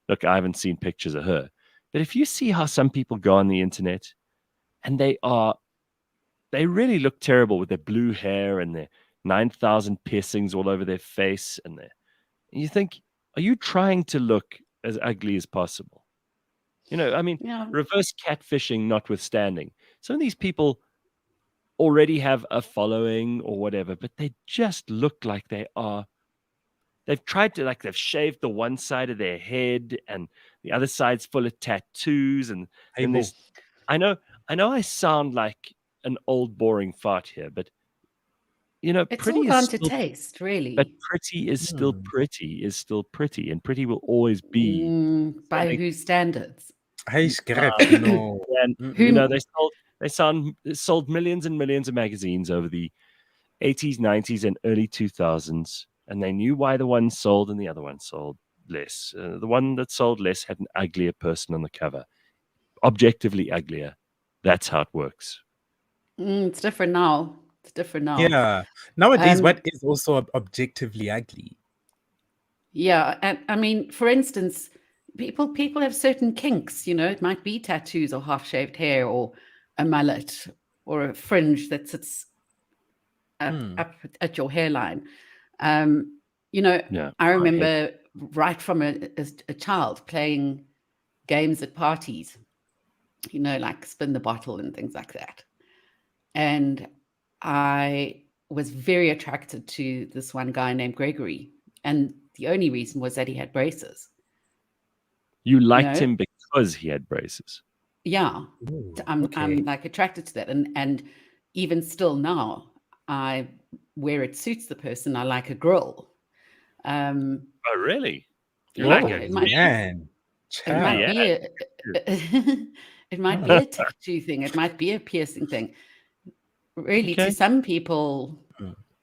look, I haven't seen pictures of her. But if you see how some people go on the internet and they really look terrible with their blue hair and their 9,000 piercings all over their face. And you think, are you trying to look as ugly as possible? Reverse catfishing notwithstanding. Some of these people already have a following or whatever, but they just look like they've tried to, they've shaved the one side of their head and the other side's full of tattoos. And there's, I know I sound like an old boring fart here, but it's pretty all is down still, to taste, really. But pretty is still pretty, and pretty will always be by whose standards? They sold millions and millions of magazines over the 80s, 90s, and early 2000s. And they knew why the one sold and the other one sold less. The one that sold less had an uglier person on the cover. Objectively uglier. That's how it works. It's different now. Yeah. Nowadays, what is also objectively ugly? Yeah. And I mean, for instance, people have certain kinks, it might be tattoos or half-shaved hair or a mullet or a fringe that sits up at your hairline. I remember right from a child playing games at parties, like spin the bottle and things like that. And I was very attracted to this one guy named Gregory. And the only reason was that he had braces. You liked him because he had braces? Yeah. Ooh, I'm attracted to that. And even still now, where it suits the person, I like a grill. Oh, really? You like it? It might be a tattoo thing. It might be a piercing thing. Really, to some people,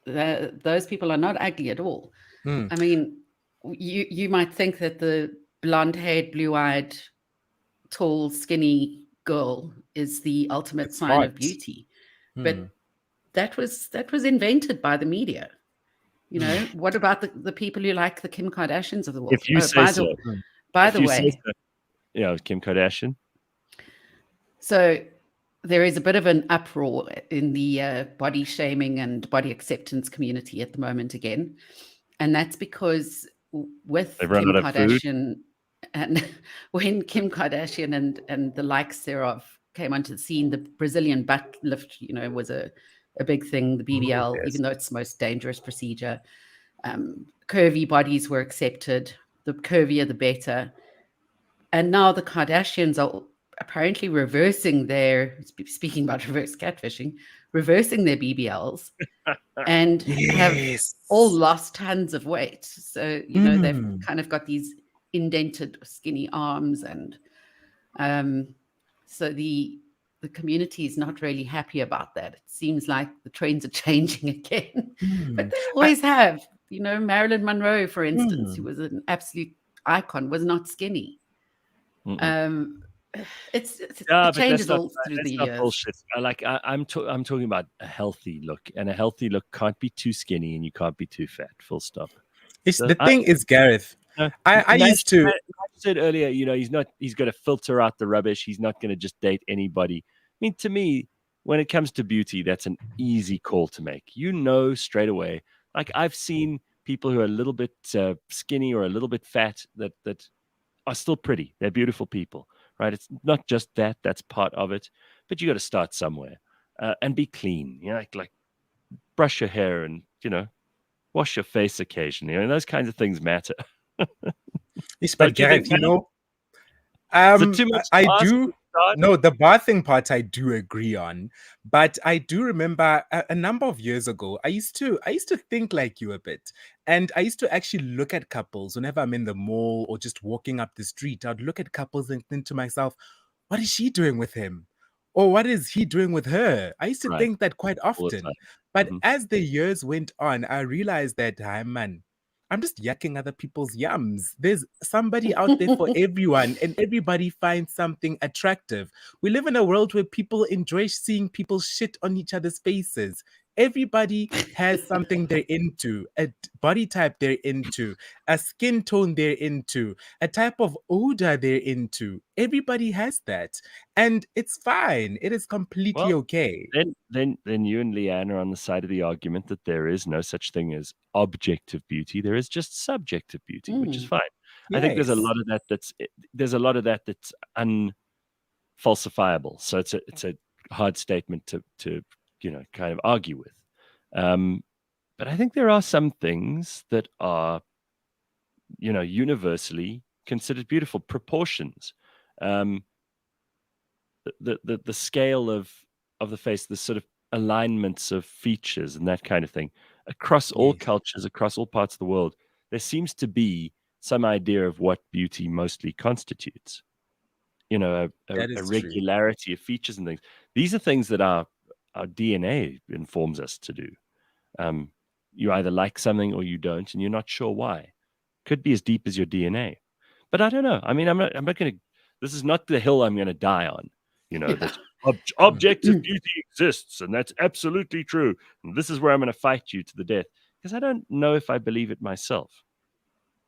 those people are not ugly at all. I mean, you might think that the blonde-haired, blue-eyed, tall, skinny girl is the ultimate sign of beauty, but that was invented by the media. What about the people who like the Kim Kardashians of the world? If you say so. By the way, Kim Kardashian. So there is a bit of an uproar in the body shaming and body acceptance community at the moment again, and that's because with Kim Kardashian, and when Kim Kardashian and the likes thereof came onto the scene, the Brazilian butt lift, was a big thing. The BBL, even though it's the most dangerous procedure, curvy bodies were accepted. The curvier, the better. And now the Kardashians are apparently reversing speaking about reverse catfishing, reversing their BBLs and have all lost tons of weight. So, they've kind of got these indented skinny arms, and so the community is not really happy about that. It seems like the trends are changing again, but they always have. Marilyn Monroe, for instance, who was an absolute icon, was not skinny. It changes all through the years. Bullshit. I'm talking about a healthy look, and a healthy look can't be too skinny, and you can't be too fat. Full stop. The thing is, Gareth, I used to said earlier, he's got to filter out the rubbish. He's not going to just date anybody. I mean, to me, when it comes to beauty, that's an easy call to make. Straight away. Like I've seen people who are a little bit skinny or a little bit fat that are still pretty. They're beautiful people, right? It's not just that. That's part of it. But you got to start somewhere and be clean. Like brush your hair and, wash your face occasionally. Those kinds of things matter. But Gareth, too much I to ask do. to start? No, the bathing part I do agree on, but I do remember a number of years ago, I used to think like you a bit, and I used to actually look at couples whenever I'm in the mall or just walking up the street. I'd look at couples and think to myself, "What is she doing with him?" Or what is he doing with her? I used to Right. think that quite All the often. time. But Mhm. as the years went on, I realized that, man, I'm just yucking other people's yums. There's somebody out there for everyone, and everybody finds something attractive. We live in a world where people enjoy seeing people shit on each other's faces. Everybody has something they're into, a body type they're into, a skin tone they're into, a type of odor they're into. Everybody has that. And it's fine. It is completely Well, okay. Then you and Leanne are on the side of the argument that there is no such thing as objective beauty. There is just subjective beauty, which is fine. I think there's a Yes. lot of that that's unfalsifiable. So it's a hard statement to kind of argue with. But I think there are some things that are universally considered beautiful. Proportions, the scale of the face, the sort of alignments of features and that kind of thing across all Yes. cultures, across all parts of the world. There seems to be some idea of what beauty mostly constitutes. A That is true. regularity of features and things. These are things that our DNA informs us to do. You either like something or you don't, and you're not sure why. Could be as deep as your DNA, but I don't know. I mean, I'm not going to. This is not the hill I'm going to die on. That objective beauty exists, and that's absolutely true. And this is where I'm going to fight you to the death, because I don't know if I believe it myself.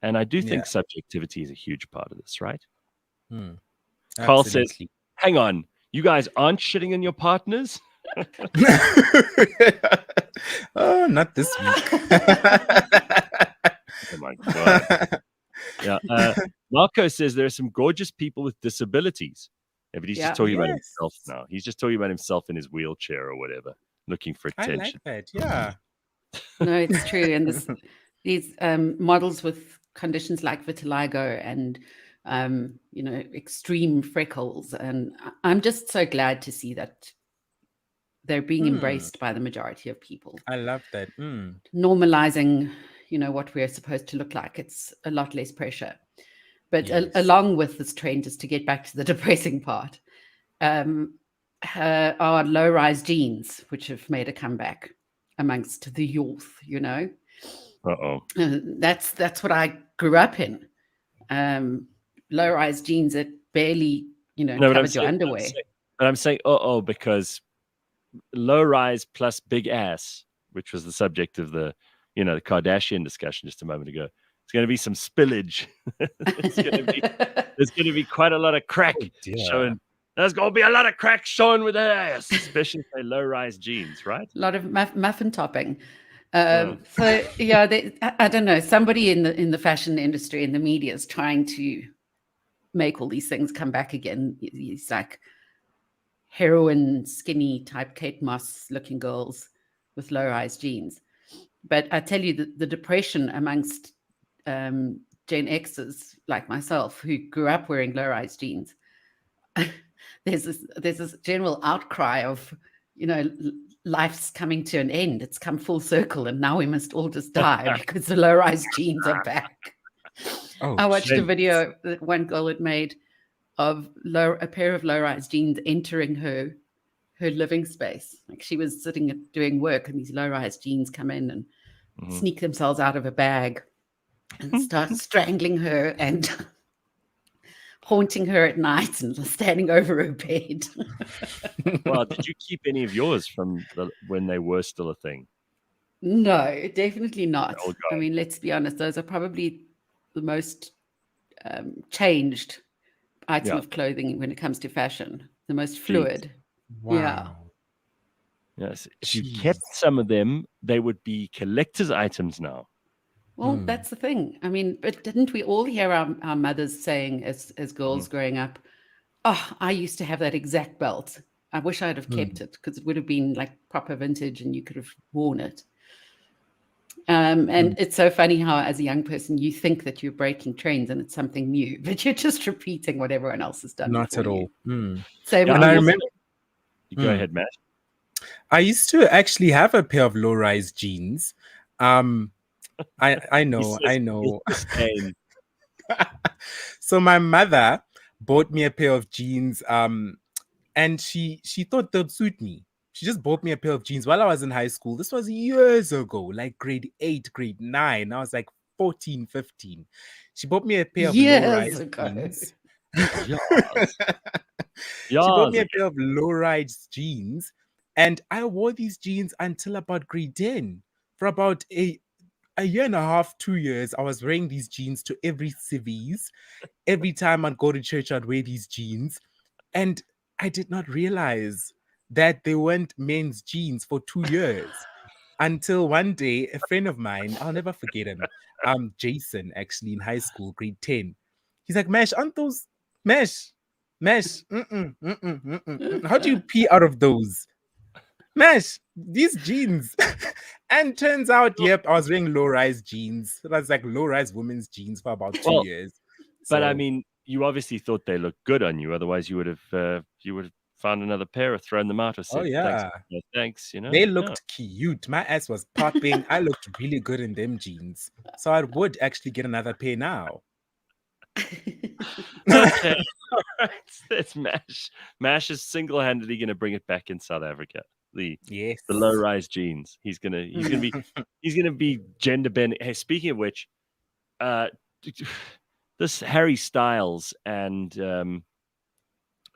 And I do think subjectivity is a huge part of this, right? Carl says, Absolutely. "Hang on, you guys aren't shitting on your partners." Oh, not this week. Oh my god! Yeah, Marco says there are some gorgeous people with disabilities. Yeah, but he's just talking about himself now. He's just talking about himself in his wheelchair or whatever, looking for I attention. like that. Yeah. No, it's true. And these models with conditions like vitiligo and extreme freckles, and I'm just so glad to see that they're being embraced by the majority of people. I love that. Normalizing, what we're supposed to look like. It's a lot less pressure. But Yes. along with this trend, just to get back to the depressing part, are low-rise jeans, which have made a comeback amongst the youth. Uh-oh. That's what I grew up in. Low-rise jeans that barely, covered your underwear. But I'm saying, because low-rise plus big ass, which was the subject of the Kardashian discussion just a moment ago. It's going to be some spillage. There's going to be quite a lot of crack showing. There's going to be a lot of crack showing with that ass, especially if they're low-rise jeans, right? A lot of muffin topping. So yeah, I don't know. Somebody in the fashion industry, in the media, is trying to make all these things come back again. These like heroin, skinny type Kate Moss looking girls with low-rise jeans. But I tell you, the depression amongst Gen Xers like myself, who grew up wearing low-rise jeans, there's this general outcry of, life's coming to an end. It's come full circle, and now we must all just die because the low-rise jeans are back. I watched a video that one girl had made of a pair of low-rise jeans entering her living space. Like she was sitting doing work, and these low-rise jeans come in and sneak themselves out of a bag and start strangling her and haunting her at night and standing over her bed. Well, did you keep any of yours from when they were still a thing? No, definitely not. Oh, I mean, let's be honest, those are probably the most changed item Yeah. of clothing when it comes to fashion. The most Jeez. fluid. Yeah. Wow. Yes. If you Jeez. kept some of them, they would be collector's items now. Well, that's the thing. I mean, but didn't we all hear our mothers saying as girls growing up, oh, I used to have that exact belt. I wish I'd have kept it because it would have been like proper vintage and you could have worn it. And it's so funny how as a young person, you think that you're breaking trends and it's something new, but you're just repeating what everyone else has done. Not at before all. you. Same Yeah, with And I music. remember Go ahead, Matt. I used to actually have a pair of low-rise jeans. I know. It's insane. So my mother bought me a pair of jeans, and she thought they'd suit me. She just bought me a pair of jeans while I was in high school. This was years ago, like grade 8, grade 9. I was like 14, 15. She bought me a pair of Years low-rise ago. jeans. Yes. She bought me a pair of low-rise jeans, and I wore these jeans until about grade 10. For about a year and a half, 2 years, I was wearing these jeans to every civies. Every time I'd go to church, I'd wear these jeans. And I did not realize that they weren't men's jeans for 2 years. Until one day, a friend of mine, I'll never forget him, Jason, actually, in high school, grade 10. He's like, Mesh, aren't those... Mesh, how do you pee out of those? Mesh, these jeans. And turns out, yep, I was wearing low-rise jeans. So that's like low-rise women's jeans for about 2 years. But I So- mean, you obviously thought they looked good on you. Otherwise, you would have found another pair or thrown them out or said, yeah. thanks. You know, They looked cute. My ass was popping. I looked really good in them jeans. So I would actually get another pair now. Okay. All right. That's Mash. Mash is single-handedly going to bring it back in South Africa. The low-rise jeans. He's gonna be gender bending. Hey, speaking of which, this Harry Styles and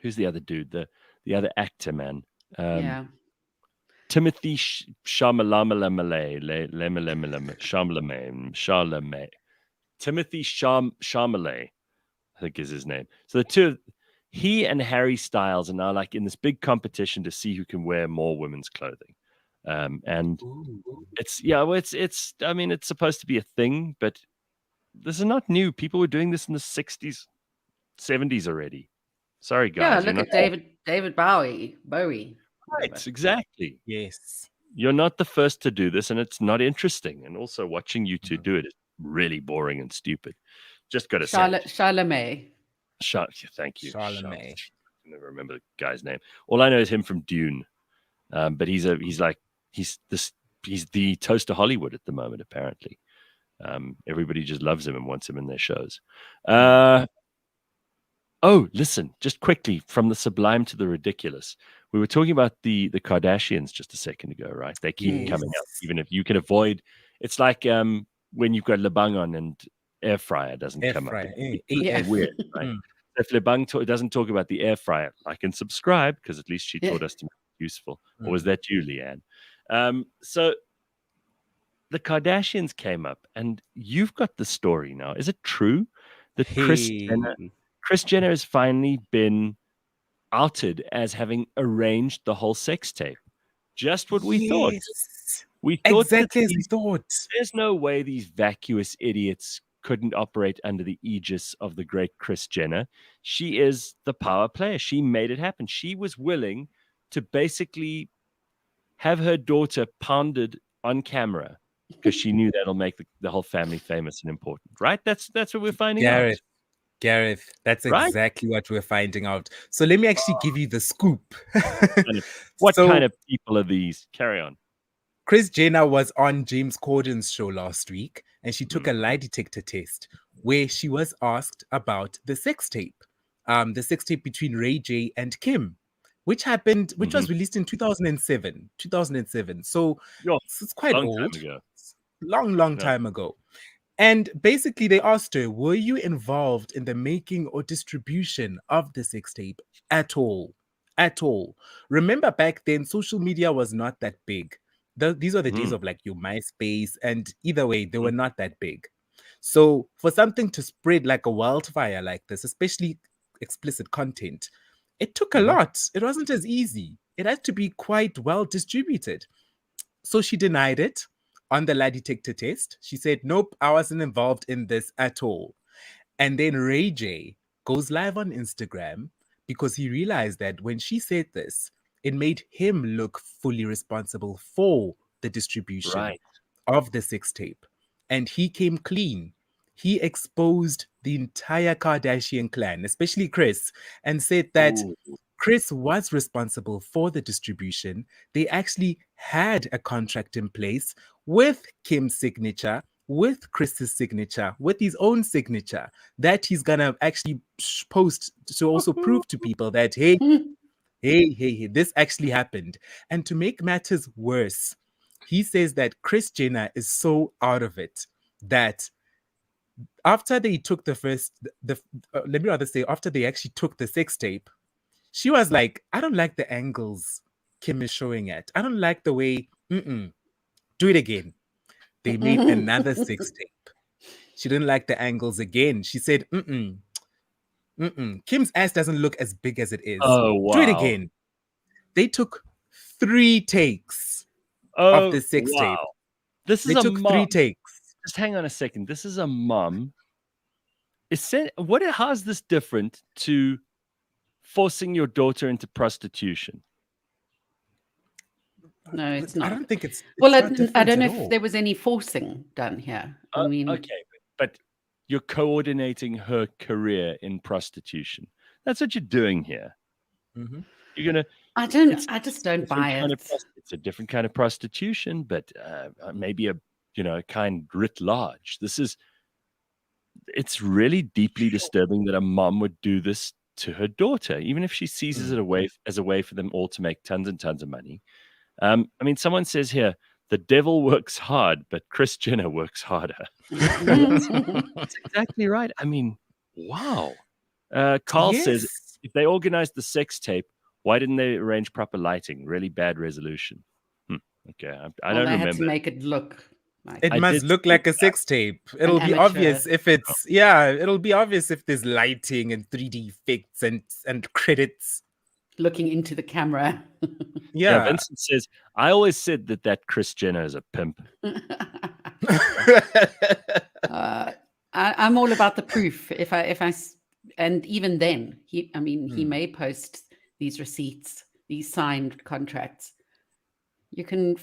who's the other dude? The other actor, man. Yeah. Timothy Chalamet. Timothy Chalamet, I think is his name. So the two, he and Harry Styles are now like in this big competition to see who can wear more women's clothing. And it's I mean, it's supposed to be a thing, but this is not new. People were doing this in the 60s, 70s already. Sorry, guys. Yeah, look at David Bowie. Right, exactly. Yes. You're not the first to do this, and it's not interesting. And also watching you two do it is really boring and stupid. Just got to say. Chalamet. Thank you. Chalamet. I never remember the guy's name. All I know is him from Dune. But he's the toast of Hollywood at the moment, apparently. Everybody just loves him and wants him in their shows. Oh, listen, just quickly, from the sublime to the ridiculous. We were talking about the Kardashians just a second ago, right? They keep coming up, even if you can avoid. It's like when you've got Lebang on and air fryer doesn't come up. It's weird, right? If Lebang doesn't talk about the air fryer, I can subscribe because at least she taught us to make it useful. Or was that you, Leanne? So the Kardashians came up, and you've got the story now. Is it true that Kris Jenner has finally been outed as having arranged the whole sex tape? Just what we thought. We thought exactly as we thought. There's no way these vacuous idiots couldn't operate under the aegis of the great Kris Jenner. She is the power player. She made it happen. She was willing to basically have her daughter pounded on camera because she knew that'll make the whole family famous and important, right? That's what we're finding out. Gareth, that's exactly what we're finding out. So let me actually give you the scoop. What kind of people are these? Carry on. Kris Jenner was on James Corden's show last week, and she took a lie detector test where she was asked about the sex tape between Ray J and Kim, which was released in 2007. So it's quite old. Long time ago. And basically, they asked her, were you involved in the making or distribution of the sex tape at all? At all. Remember back then, social media was not that big. These are the days of like your MySpace, and either way, they were not that big. So for something to spread like a wildfire like this, especially explicit content, it took a lot. It wasn't as easy. It had to be quite well distributed. So she denied it on the lie detector test. She said, nope, I wasn't involved in this at all. And then Ray J goes live on Instagram because he realized that when she said this, it made him look fully responsible for the distribution of the sex tape. And he came clean. He exposed the entire Kardashian clan, especially Kris, and said that Kris was responsible for the distribution. They actually had a contract in place with Kim's signature, with Kris's signature, with his own signature, that he's gonna actually post to also prove to people that, hey, this actually happened. And to make matters worse, he says that Kris Jenner is so out of it that after they took let me rather say, after they actually took the sex tape, she was like, I don't like the angles Kim is showing at. I don't like the way, do it again. They made another sex tape. She didn't like the angles again. She said, Kim's ass doesn't look as big as it is. Oh, wow. Do it again. They took 3 takes of the sex tape. They took a 3 takes. Just hang on a second. This is a mom. How is this different to forcing your daughter into prostitution? No, it's not. I don't think it's well, not I different don't know at if all. there was any forcing done here. I mean, okay, but you're coordinating her career in prostitution. That's what you're doing here. Mm-hmm. You're gonna. I just don't buy it. It's a different kind of prostitution, but maybe a kind writ large. It's really deeply disturbing that a mom would do this to her daughter, even if she sees it as a way for them all to make tons and tons of money. I mean, someone says here, the devil works hard, but Kris Jenner works harder. That's exactly right. I mean, wow. Carl says, if they organized the sex tape, why didn't they arrange proper lighting? Really bad resolution. Okay, I don't remember. Had to make it look like it must look like a sex tape. It'll be obvious if it's it'll be obvious if there's lighting and 3D effects and credits. Looking into the camera. Yeah, Vincent says, I always said that Kris Jenner is a pimp. I'm all about the proof. If I and even then, he may post these receipts, these signed contracts. You can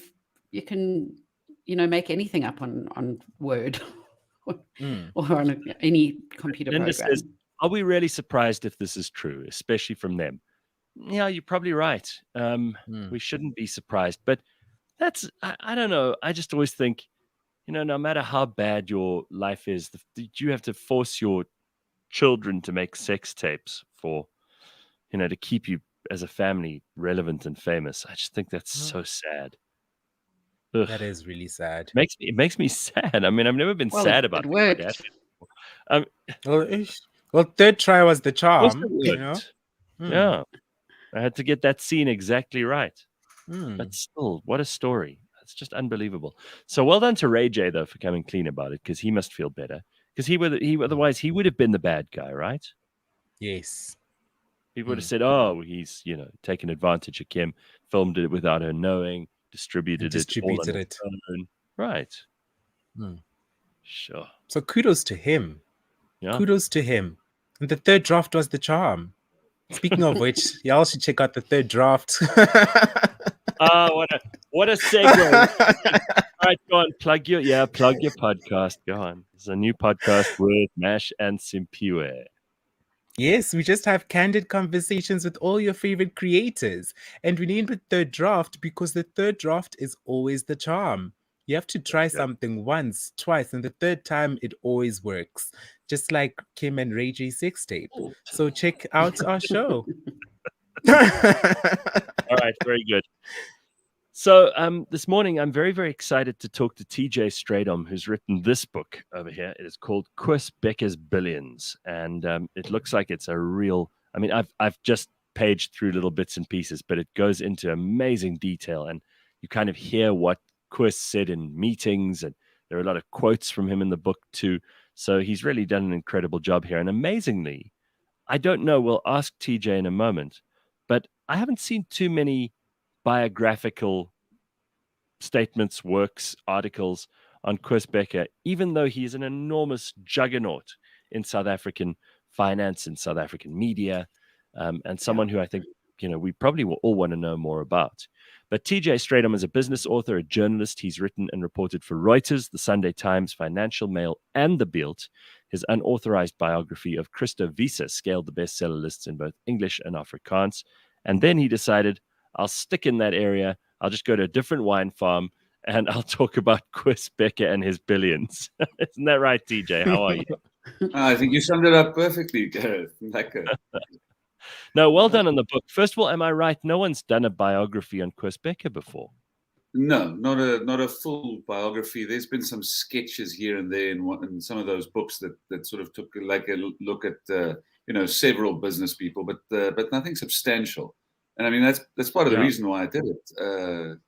make anything up on Word or on any computer Linda program. says, are we really surprised if this is true, especially from them? Yeah, you're probably right. We shouldn't be surprised, but I don't know. I just always think, no matter how bad your life is, you have to force your children to make sex tapes for, to keep you as a family relevant and famous. I just think that's so sad. Ugh. That is really sad. It makes me sad. I mean, I've never been sad about it. Well, third try was the charm. Yeah. I had to get that scene exactly right. But still, what a story. It's just unbelievable. So well done to Ray J, though, for coming clean about it, because he must feel better. Because otherwise he would have been the bad guy, right? Yes. He would have said, oh, he's, taken advantage of Kim, filmed it without her knowing, distributed it. Right. Sure. So kudos to him. Yeah. Kudos to him. And the third draft was the charm. Speaking of which, y'all should check out the third draft. What a segue. All right, go on, plug your podcast. Go on. There's a new podcast with Mash and Simpiwe. Yes, we just have candid conversations with all your favorite creators. And we named it Third Draft because the third draft is always the charm. You have to try something once, twice, and the third time it always works. Just like Kim and Ray J sex tape. So check out our show. All right, very good. So this morning, I'm very, very excited to talk to TJ Strydom, who's written this book over here. It is called Koos Bekker's Billions. And it looks like it's a real, I mean, I've just paged through little bits and pieces, but it goes into amazing detail. And you kind of hear what Koos said in meetings. And there are a lot of quotes from him in the book too. So he's really done an incredible job here. And amazingly, I don't know, we'll ask TJ in a moment, but I haven't seen too many biographical statements, works, articles on Kris Bekker, even though he is an enormous juggernaut in South African finance, in South African media, and someone who I think, we probably will all want to know more about. But TJ Strydom is a business author, a journalist. He's written and reported for Reuters, the Sunday Times, Financial Mail, and The Beeld. His unauthorized biography of Christo Wiese scaled the bestseller lists in both English and Afrikaans. And then he decided, I'll stick in that area. I'll just go to a different wine farm and I'll talk about Kris Bekker and his billions. Isn't that right, TJ? How are you? I think you summed it up perfectly, Gareth. No, well done on the book. First of all, am I right? No one's done a biography on Kris Bekker before. No, not a full biography. There's been some sketches here and there in some of those books that sort of took like a look at several business people, but nothing substantial. And I mean that's part of the reason why I did it.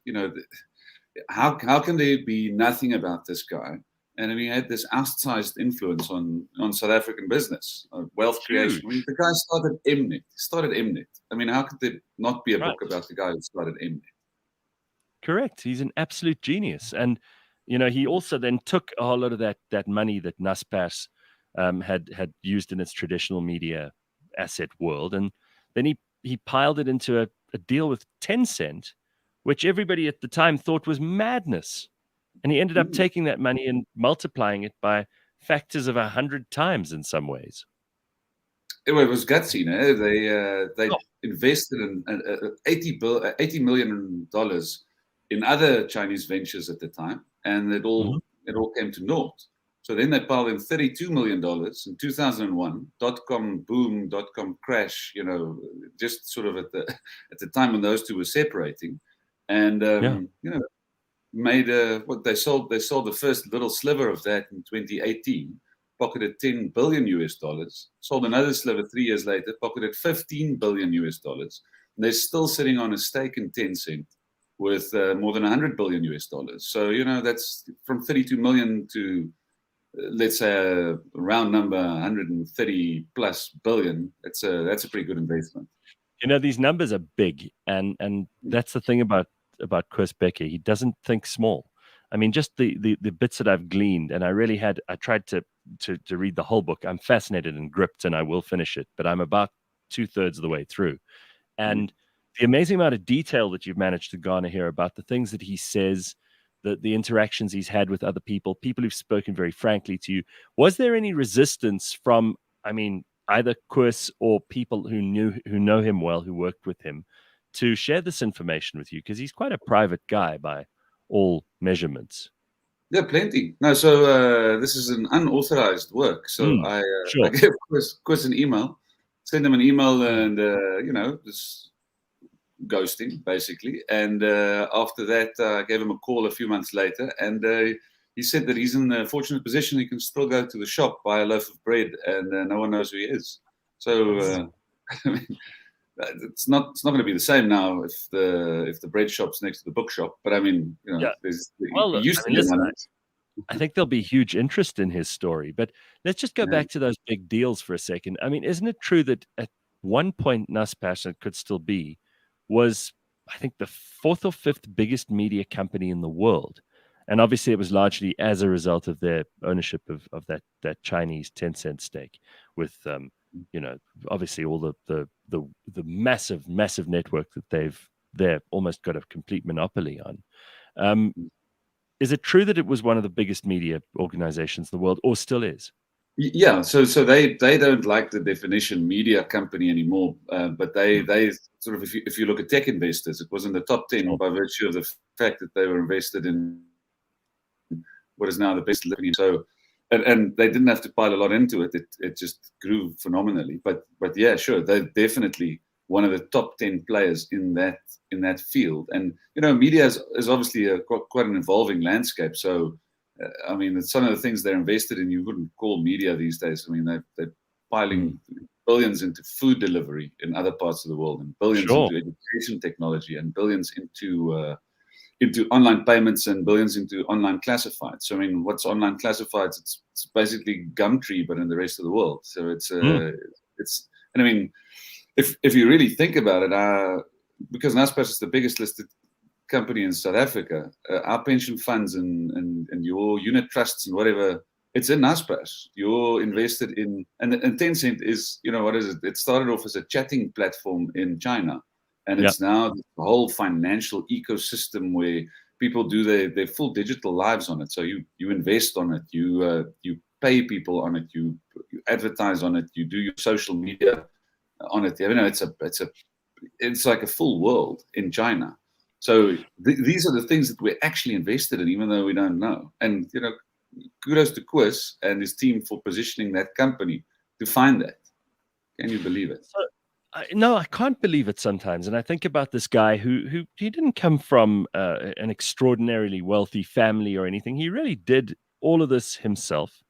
How can there be nothing about this guy? And I mean, he had this outsized influence on South African business, wealth creation. I mean, the guy started Mnet. I mean, how could there not be a book about the guy who started Mnet? Correct. He's an absolute genius. And, he also then took a whole lot of that money that Naspers had used in its traditional media asset world. And then he piled it into a deal with Tencent, which everybody at the time thought was madness. And he ended up taking that money and multiplying it by factors of 100 times in some ways. It was gutsy, They invested in $80 million in other Chinese ventures at the time, and it all came to naught. So then they piled in $32 million in 2001. .com boom, .com crash. Just sort of at the time when those two were separating, and made what they sold the first little sliver of that in 2018, pocketed $10 billion, sold another sliver 3 years later, pocketed $15 billion, and they're still sitting on a stake in Tencent with more than $100 billion. So that's from 32 million to let's say a round number 130 plus billion. That's a pretty good investment. These numbers are big, and that's the thing about Kris Bekker. He doesn't think small. I mean, just the bits that I've gleaned, and I tried to read the whole book. I'm fascinated and gripped, and I will finish it, but I'm about 2/3 of the way through. And the amazing amount of detail that you've managed to garner here about the things that he says, the interactions he's had with other people who've spoken very frankly to you. Was there any resistance from, either Koos or people who know him well, who worked with him, to share this information with you? Because he's quite a private guy by all measurements. Yeah, plenty. No, so this is an unauthorized work. So I gave Koos an email, sent him an email, and just ghosting basically. And after that, I gave him a call a few months later, and he said that he's in a fortunate position. He can still go to the shop, buy a loaf of bread, and no one knows who he is. So it's not going to be the same now if the bread shop's next to the bookshop. But I think there'll be huge interest in his story. But let's just go back to those big deals for a second. I mean, isn't it true that at one point Naspers, it could still be, was, I think, the 4th or 5th biggest media company in the world? And obviously it was largely as a result of their ownership of that Chinese Tencent stake, with obviously all the massive network that they've almost got a complete monopoly on. Is it true that it was one of the biggest media organizations in the world, or still is? Yeah, so they don't like the definition media company anymore, but they sort of, if you look at tech investors, it was in the top 10 by virtue of the fact that they were invested in what is now the best living. So, and they didn't have to pile a lot into it. It just grew phenomenally. But yeah, sure, they're definitely one of the top 10 players in that field. And media is obviously quite an evolving landscape. So some of the things they're invested in, you wouldn't call media these days. I mean, they're piling billions into food delivery in other parts of the world, and billions into education technology, and billions into into online payments and billions into online classifieds. So I mean, what's online classifieds? It's basically Gumtree, but in the rest of the world. So it's and I mean, if you really think about it, because Naspers is the biggest listed company in South Africa, our pension funds and your unit trusts and whatever, it's in Naspers. You're invested in, and Tencent is, what is it? It started off as a chatting platform in China, and it's now the whole financial ecosystem where people do their full digital lives on it. So you invest on it, you pay people on it, you advertise on it, you do your social media on it. It's like a full world in China. So these are the things that we're actually invested in, even though we don't know. And kudos to Koos and his team for positioning that company to find that. Can you believe it? No, I can't believe it sometimes. And I think about this guy who he didn't come from an extraordinarily wealthy family or anything. He really did all of this himself.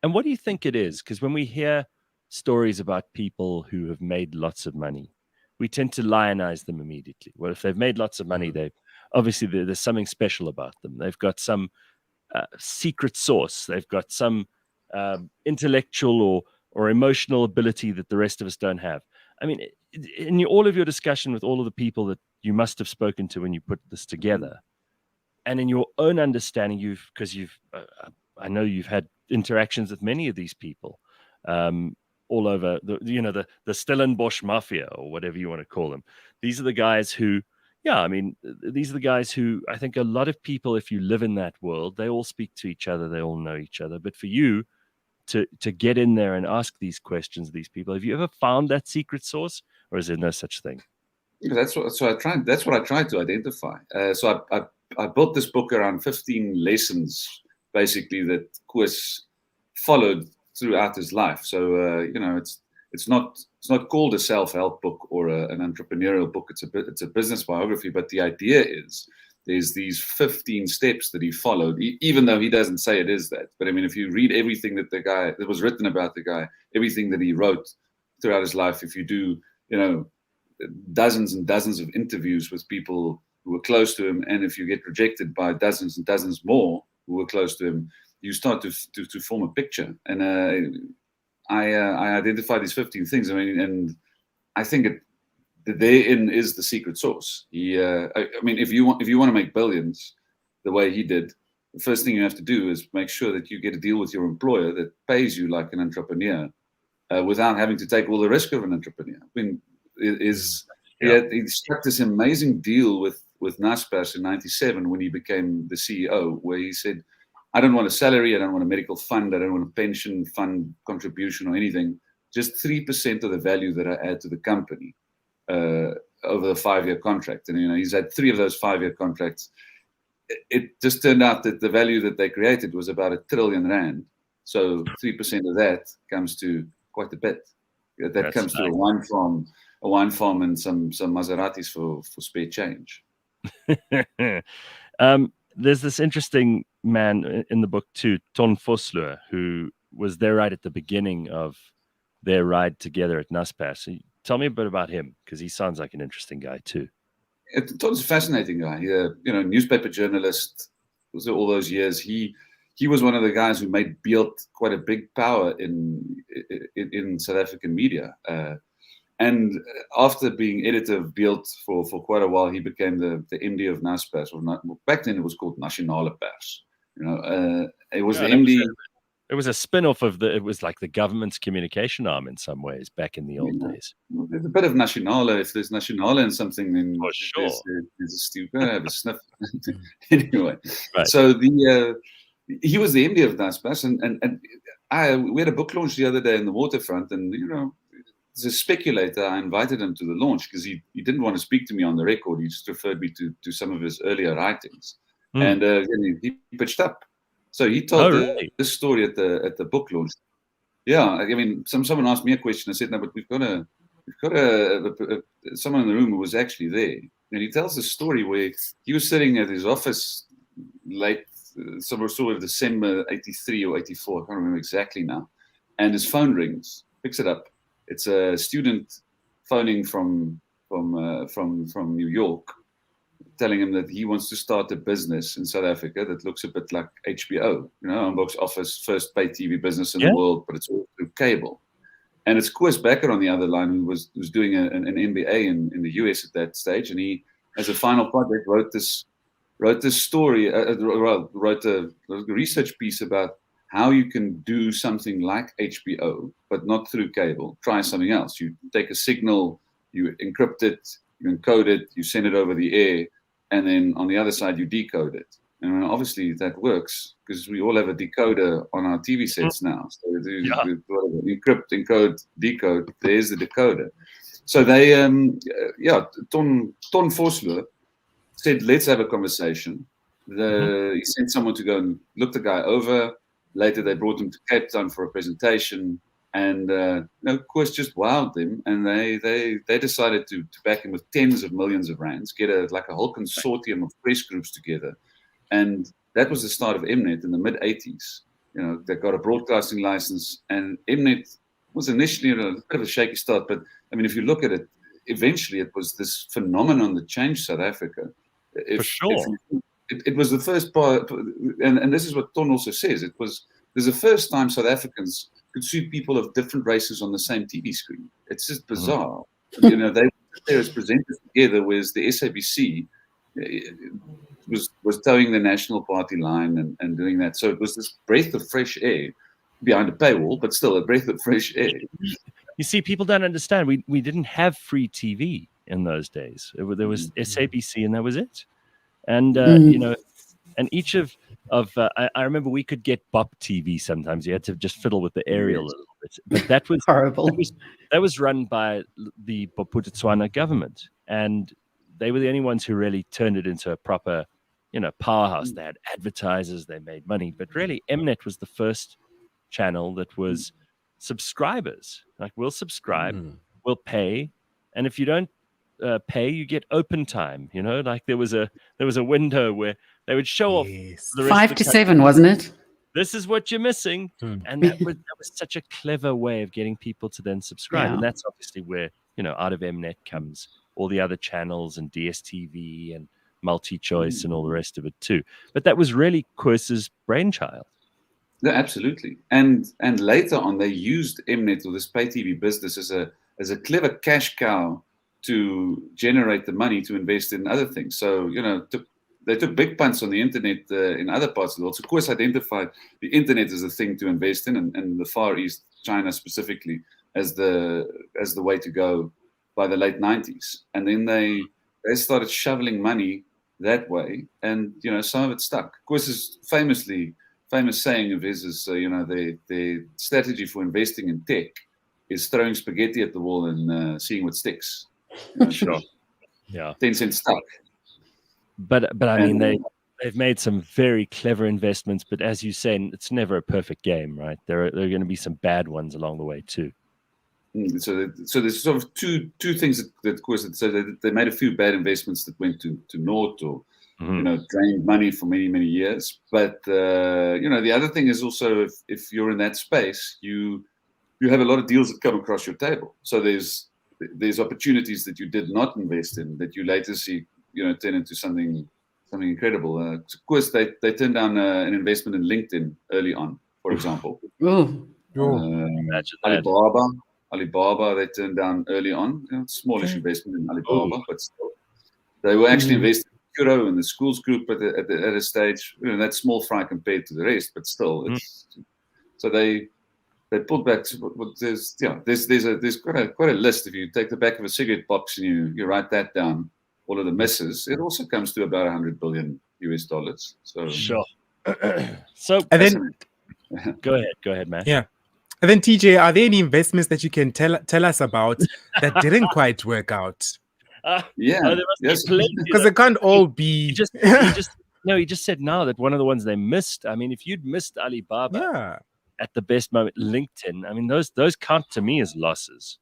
And what do you think it is? Because when we hear stories about people who have made lots of money, we tend to lionize them immediately. Well, if they've made lots of money, obviously there's something special about them. They've got some secret sauce. They've got some intellectual or emotional ability that the rest of us don't have. I mean, in all of your discussion with all of the people that you must have spoken to when you put this together, and in your own understanding, I know you've had interactions with many of these people all over the Stellenbosch mafia or whatever you want to call them. These are the guys who, these are the guys who I think a lot of people, if you live in that world, they all speak to each other, they all know each other. But for you to get in there and ask these questions of these people, have you ever found that secret sauce, or is there no such thing? That's what I tried to identify. So I built this book around 15 lessons, basically, that Koos followed throughout his life. So it's not called a self-help book or an entrepreneurial book. It's a business biography. But the idea is there's these 15 steps that he followed, even though he doesn't say it is that. But I mean, if you read everything that was written about the guy, everything that he wrote throughout his life, if you do dozens and dozens of interviews with people who were close to him, and if you get rejected by dozens and dozens more who were close to him, you start to form a picture. And I identify these 15 things. I mean, and I think therein is the secret sauce. If you want to make billions the way he did, the first thing you have to do is make sure that you get a deal with your employer that pays you like an entrepreneur without having to take all the risk of an entrepreneur. I mean, he struck this amazing deal with Naspers in '97 when he became the CEO, where he said, I don't want a salary, I don't want a medical fund, I don't want a pension fund contribution or anything, just 3% of the value that I add to the company over the 5-year contract. And he's had 3 of those 5-year contracts. It just turned out that the value that they created was about R1 trillion. So 3% of that comes to quite a bit. That comes to a wine farm and some Maseratis for spare change. There's this interesting man in the book too, Ton Vosloo, who was there right at the beginning of their ride together at Naspers. So tell me a bit about him, because he sounds like an interesting guy too. Ton's a fascinating guy. Newspaper journalist all those years. He was one of the guys who made Beeld quite a big power in South African media. And after being editor of Beeld for quite a while, he became the MD of Naspers. Back then, it was called Nasionale Pers. It was the MD. It was a spin-off of it was like the government's communication arm in some ways back in the old days. There's a bit of Nasionale. If there's Nasionale in something, then for sure. there's a stew. Gotta have a sniff. Anyway, right. So he was the MD of Naspers, and we had a book launch the other day in the waterfront, and as a speculator, I invited him to the launch because he didn't want to speak to me on the record. He just referred me to some of his earlier writings, and he pitched up. So he told this story at the book launch. Yeah, I mean, someone asked me a question. I said, no, but we've got someone in the room who was actually there, and he tells a story where he was sitting at his office late sort of December '83 or '84. I can't remember exactly now, and his phone rings. Picks it up. It's a student phoning from New York, telling him that he wants to start a business in South Africa that looks a bit like HBO, box office, first pay TV business in the world, but it's all through cable. And it's Kris Bekker on the other line who was doing an MBA in the US at that stage, and he, as a final project, wrote this story, wrote a research piece about how you can do something like HBO, but not through cable. Try something else. You take a signal, you encrypt it, you encode it, you send it over the air, and then on the other side, you decode it. And obviously that works because we all have a decoder on our TV sets now. So we do encrypt, encode, decode. There's the decoder. So they, Ton Vosloo said, let's have a conversation. He sent someone to go and look the guy over. Later, they brought him to Cape Town for a presentation, and Koos just wowed them, and they decided to back him with tens of millions of rands, get a whole consortium of press groups together, and that was the start of Mnet in the mid '80s. They got a broadcasting license, and Mnet was initially a bit of a shaky start, but I mean, if you look at it, eventually it was this phenomenon that changed South Africa. For sure. It was the first part, and this is what Ton also says. There's the first time South Africans could see people of different races on the same TV screen. It's just bizarre. They were there as presenters together, whereas the SABC was towing the National Party line and doing that. So it was this breath of fresh air behind a paywall, but still a breath of fresh air. You see, people don't understand. We didn't have free TV in those days. There was SABC, and that was it. And and each of I remember we could get BOP TV sometimes. You had to just fiddle with the aerial a little bit, but that was horrible. That was run by the Bophuthatswana government, and they were the only ones who really turned it into a proper, powerhouse. They had advertisers, they made money, but really Mnet was the first channel that was subscribers. Like, we'll subscribe, we'll pay, and if you don't pay, you get open time. Like there was a window where they would show off the rest 5 to 7, wasn't it? This is what you're missing, and that was such a clever way of getting people to then subscribe. And that's obviously where out of Mnet comes all the other channels and DSTV and multi-choice and all the rest of it too. But that was really Koos's brainchild. No, absolutely. And later on, they used Mnet, or this pay TV business, as a clever cash cow to generate the money to invest in other things. So, they took big punts on the internet in other parts of the world. So, Koos identified the internet as a thing to invest in, and the Far East, China specifically, as the way to go by the late 90s. And then they started shoveling money that way, and some of it stuck. Koos's famous saying of his is, their strategy for investing in tech is throwing spaghetti at the wall and seeing what sticks. Sure. Yeah. 10 cents stuck. But I mean, they've made some very clever investments, but as you say, it's never a perfect game, right? There are going to be some bad ones along the way too. So there's sort of two things that Koos had said. They made a few bad investments that went to naught, or drained money for many, many years. But the other thing is also, if you're in that space, you have a lot of deals that come across your table. So there's opportunities that you did not invest in that you later see, turn into something incredible. Of course, they turned down an investment in LinkedIn early on, for example. Alibaba, they turned down early on. Smallish investment in Alibaba, but still, they were actually investing in Kuro and the schools group at a stage. That's small fry compared to the rest, but still, so they pulled back. There's quite a list. If you take the back of a cigarette box and you write that down, all of the misses, it also comes to about $100 billion US. So sure. So and then go ahead, man. Yeah. And then TJ, are there any investments that you can tell us about that didn't quite work out? Yes. Because it can't all be. He just said now that one of the ones they missed. I mean, if you'd missed Alibaba at the best moment, LinkedIn, I mean, those count to me as losses.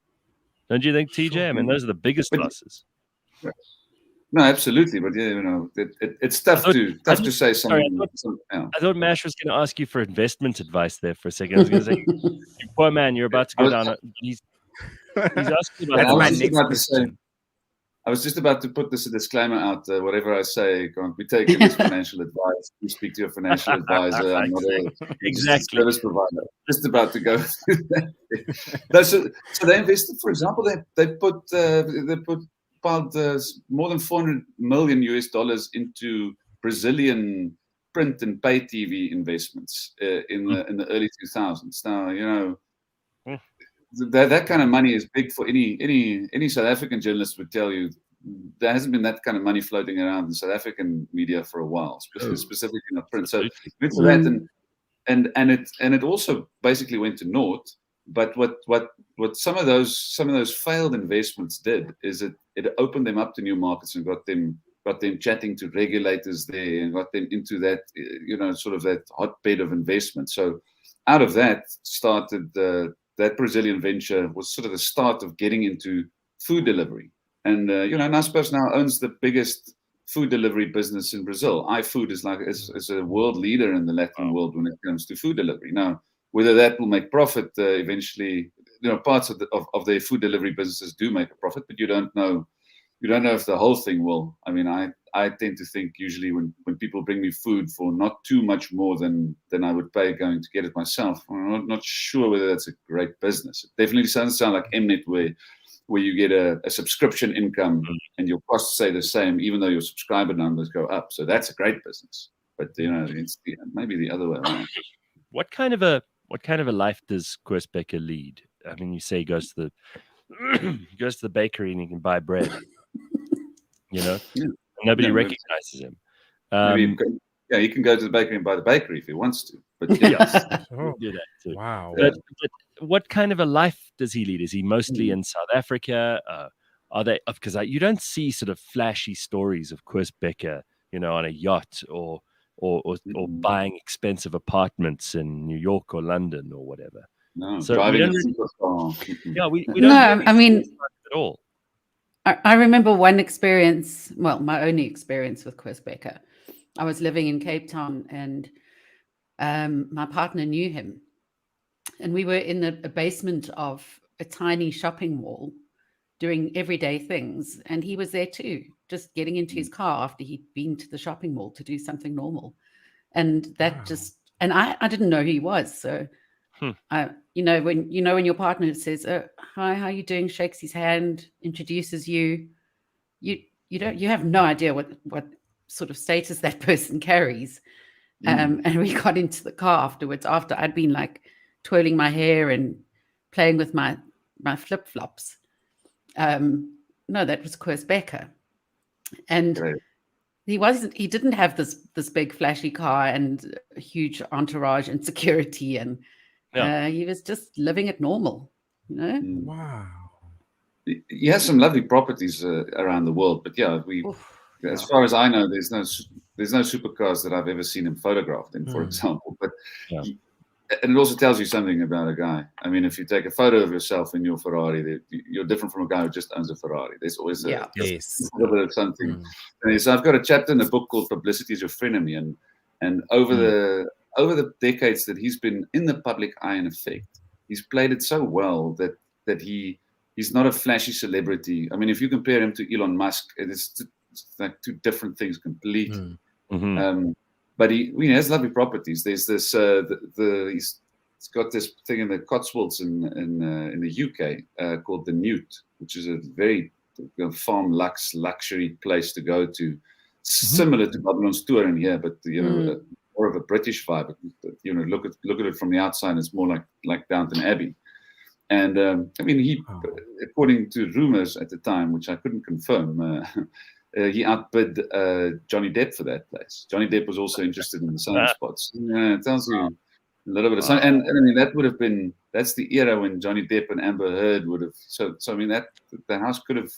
Don't you think, TJ? I mean, those are the biggest losses. No, absolutely. But it's tough to say something. I thought Mash was going to ask you for investment advice there for a second. I was going to say, you poor man, you're about to go down. He's asking about that's my next question. I was just about to put this disclaimer out. Whatever I say can't be taken as financial advice. You speak to your financial advisor. I'm not a service provider. Just about to go through that. So they invested, for example, they put about more than $400 million into Brazilian print and pay TV investments in the early 2000s. Now, you know, that kind of money is big for any South African journalist would tell you. There hasn't been that kind of money floating around in South African media for a while, specifically in print. So with that, and it also basically went to naught. But what some of those failed investments did is it opened them up to new markets and got them chatting to regulators there and got them into that, you know, sort of that hotbed of investment. So out of that started that Brazilian venture was sort of the start of getting into food delivery. And you know, Naspers now owns the biggest food delivery business in Brazil. iFood is a world leader in the Latin world when it comes to food delivery. Now, whether that will make profit eventually, you know, parts of their food delivery businesses do make a profit, but you don't know if the whole thing will. I mean, I tend to think usually when people bring me food for not too much more than I would pay going to get it myself, I'm not sure whether that's a great business. It definitely doesn't sound like Mnet where you get a subscription income and your costs stay the same, even though your subscriber numbers go up. So that's a great business. But you know, it's maybe the other way around. What kind of a life does Kris Bekker lead? I mean, you say he goes to the bakery and he can buy bread. You know, nobody recognizes him. He can go to the bakery and buy the bakery if he wants to. But do that too. Wow. But what kind of a life does he lead? Is he mostly in South Africa? Are they? Because you don't see sort of flashy stories of Kris Bekker, you know, on a yacht or buying expensive apartments in New York or London or whatever. No, so driving we a don't we don't No, really I mean, at all. I remember one experience, well, my only experience with Kris Bekker. I was living in Cape Town and my partner knew him. And we were in the basement of a tiny shopping mall doing everyday things. And he was there too, just getting into his car after he'd been to the shopping mall to do something normal. And that and I didn't know who he was. So, when your partner says, hi, how are you doing? Shakes his hand, introduces you. You have no idea what sort of status that person carries. And we got into the car afterwards, after I'd been like twirling my hair and playing with my flip-flops. No, that was Kris Bekker. And he didn't have this big flashy car and a huge entourage and security, and he was just living it normal, you know. Wow. He has some lovely properties around the world, but as far as I know, there's no supercars that I've ever seen him photographed in, for example. But and it also tells you something about a guy. I mean, if you take a photo of yourself in your Ferrari, you're different from a guy who just owns a Ferrari. There's always a little bit of something. And so I've got a chapter in the book called "Publicity is Your Frenemy," and over the decades that he's been in the public eye in effect, he's played it so well that he's not a flashy celebrity. I mean, if you compare him to Elon Musk, it's like two different things completely. But he has lovely properties. There's this he's got this thing in the Cotswolds in the UK called the Newt, which is a very farm luxury place to go to, similar to Babylon's Tour in here, but more of a British vibe. You know, look at it from the outside, it's more like Downton Abbey. And I mean, he, according to rumors at the time, which I couldn't confirm, he outbid Johnny Depp for that place. Johnny Depp was also interested in the same spots. It tells you a little bit of something. And I mean, that's the era when Johnny Depp and Amber Heard would have. So I mean, that the house could have